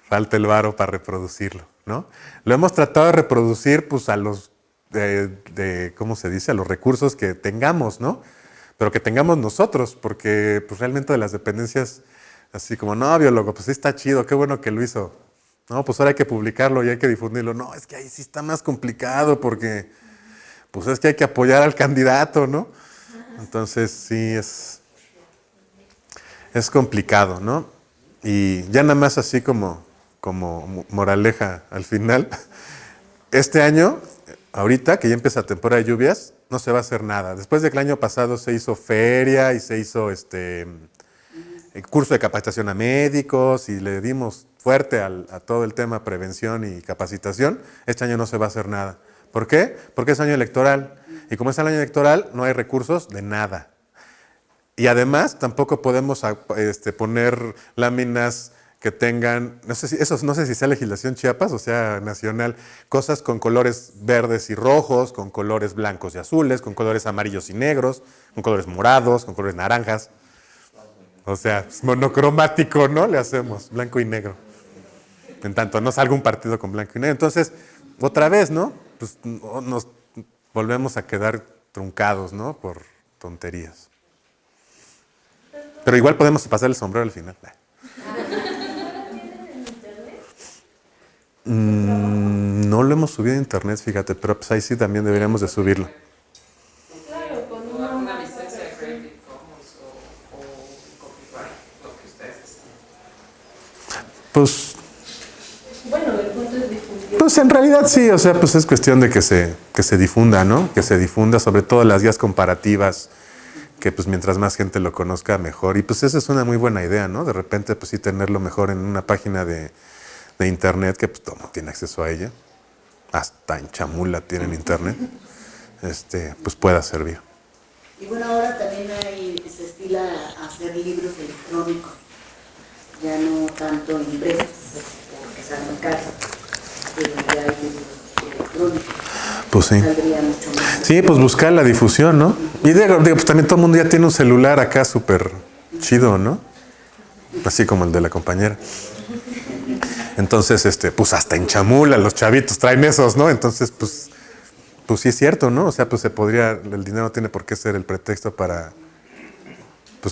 Falta el varo para reproducirlo, ¿no? Lo hemos tratado de reproducir pues a los, ¿cómo se dice? A los recursos que tengamos, ¿no? Pero que tengamos nosotros, porque pues realmente de las dependencias, así como, no, biólogo, pues sí está chido, qué bueno que lo hizo. No, pues ahora hay que publicarlo y hay que difundirlo. No, es que ahí sí está más complicado porque, pues es que hay que apoyar al candidato, ¿no? Entonces sí es complicado, ¿no? Y ya nada más así como moraleja al final, este año, ahorita que ya empieza la temporada de lluvias, no se va a hacer nada. Después de que el año pasado se hizo feria y se hizo curso de capacitación a médicos y le dimos fuerte a todo el tema prevención y capacitación, este año no se va a hacer nada. ¿Por qué? Porque es año electoral. Y como es el año electoral, no hay recursos de nada. Y además, tampoco podemos poner láminas que tengan, no sé si sea legislación Chiapas o sea nacional, cosas con colores verdes y rojos, con colores blancos y azules, con colores amarillos y negros, con colores morados, con colores naranjas. O sea, es monocromático, ¿no? Le hacemos blanco y negro. En tanto no salga un partido con blanco y negro. Entonces, otra vez, ¿no? Pues nos volvemos a quedar truncados, ¿no? Por tonterías. Pero igual podemos pasar el sombrero al final. No lo hemos subido a internet, fíjate, pero pues ahí sí también deberíamos de subirlo. Claro, con Una licencia de Creative Commons o copyright, lo que ustedes deciden. Pues, bueno, el punto es difundir. pues en realidad sí, o sea, pues es cuestión de que se difunda, ¿no? Que se difunda sobre todo las guías comparativas, que pues mientras más gente lo conozca mejor. Y pues esa es una muy buena idea, ¿no? De repente pues sí tenerlo mejor en una página de internet, que pues todo el mundo tiene acceso a ella, hasta en Chamula tienen internet, pues pueda servir. Y bueno, ahora también se estila a hacer libros electrónicos, ya no tanto impresos, porque salen caros, pero ya hay libros electrónicos. Pues sí. Saldría mucho más. Sí, pues buscar la difusión, ¿no? Y digo, pues también todo el mundo ya tiene un celular acá súper chido, ¿no? Así como el de la compañera. Entonces, pues hasta en Chamula los chavitos traen esos, ¿no? Entonces, pues sí es cierto, ¿no? O sea, pues el dinero no tiene por qué ser el pretexto para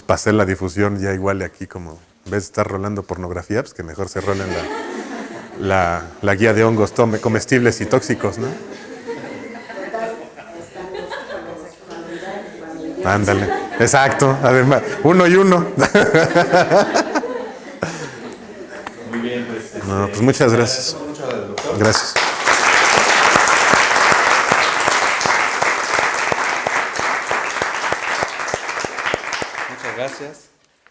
hacer la difusión ya igual de aquí, como en vez de estar rolando pornografía, pues que mejor se rolen la guía de hongos comestibles y tóxicos, ¿no? Ándale, exacto, además, uno y uno. Muy bien, pues. No, pues muchas gracias. Mucho al doctor. Gracias. Muchas gracias.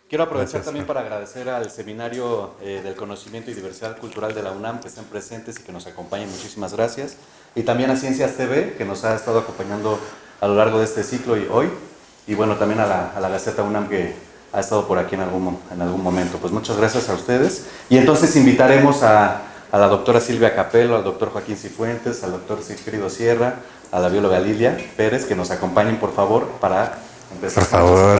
Quiero aprovechar Gracias. también para agradecer al Seminario del Conocimiento y Diversidad Cultural de la UNAM que estén presentes y que nos acompañen. Muchísimas gracias. Y también a Ciencias TV, que nos ha estado acompañando a lo largo de este ciclo y hoy. Y bueno, también a la Gaceta UNAM que ha estado por aquí en algún momento. Pues muchas gracias a ustedes. Y entonces invitaremos a la doctora Silvia Capello, al doctor Joaquín Cifuentes, al doctor Sigfrido Sierra, a la bióloga Lilia Pérez, que nos acompañen por favor para empezar. Por favor.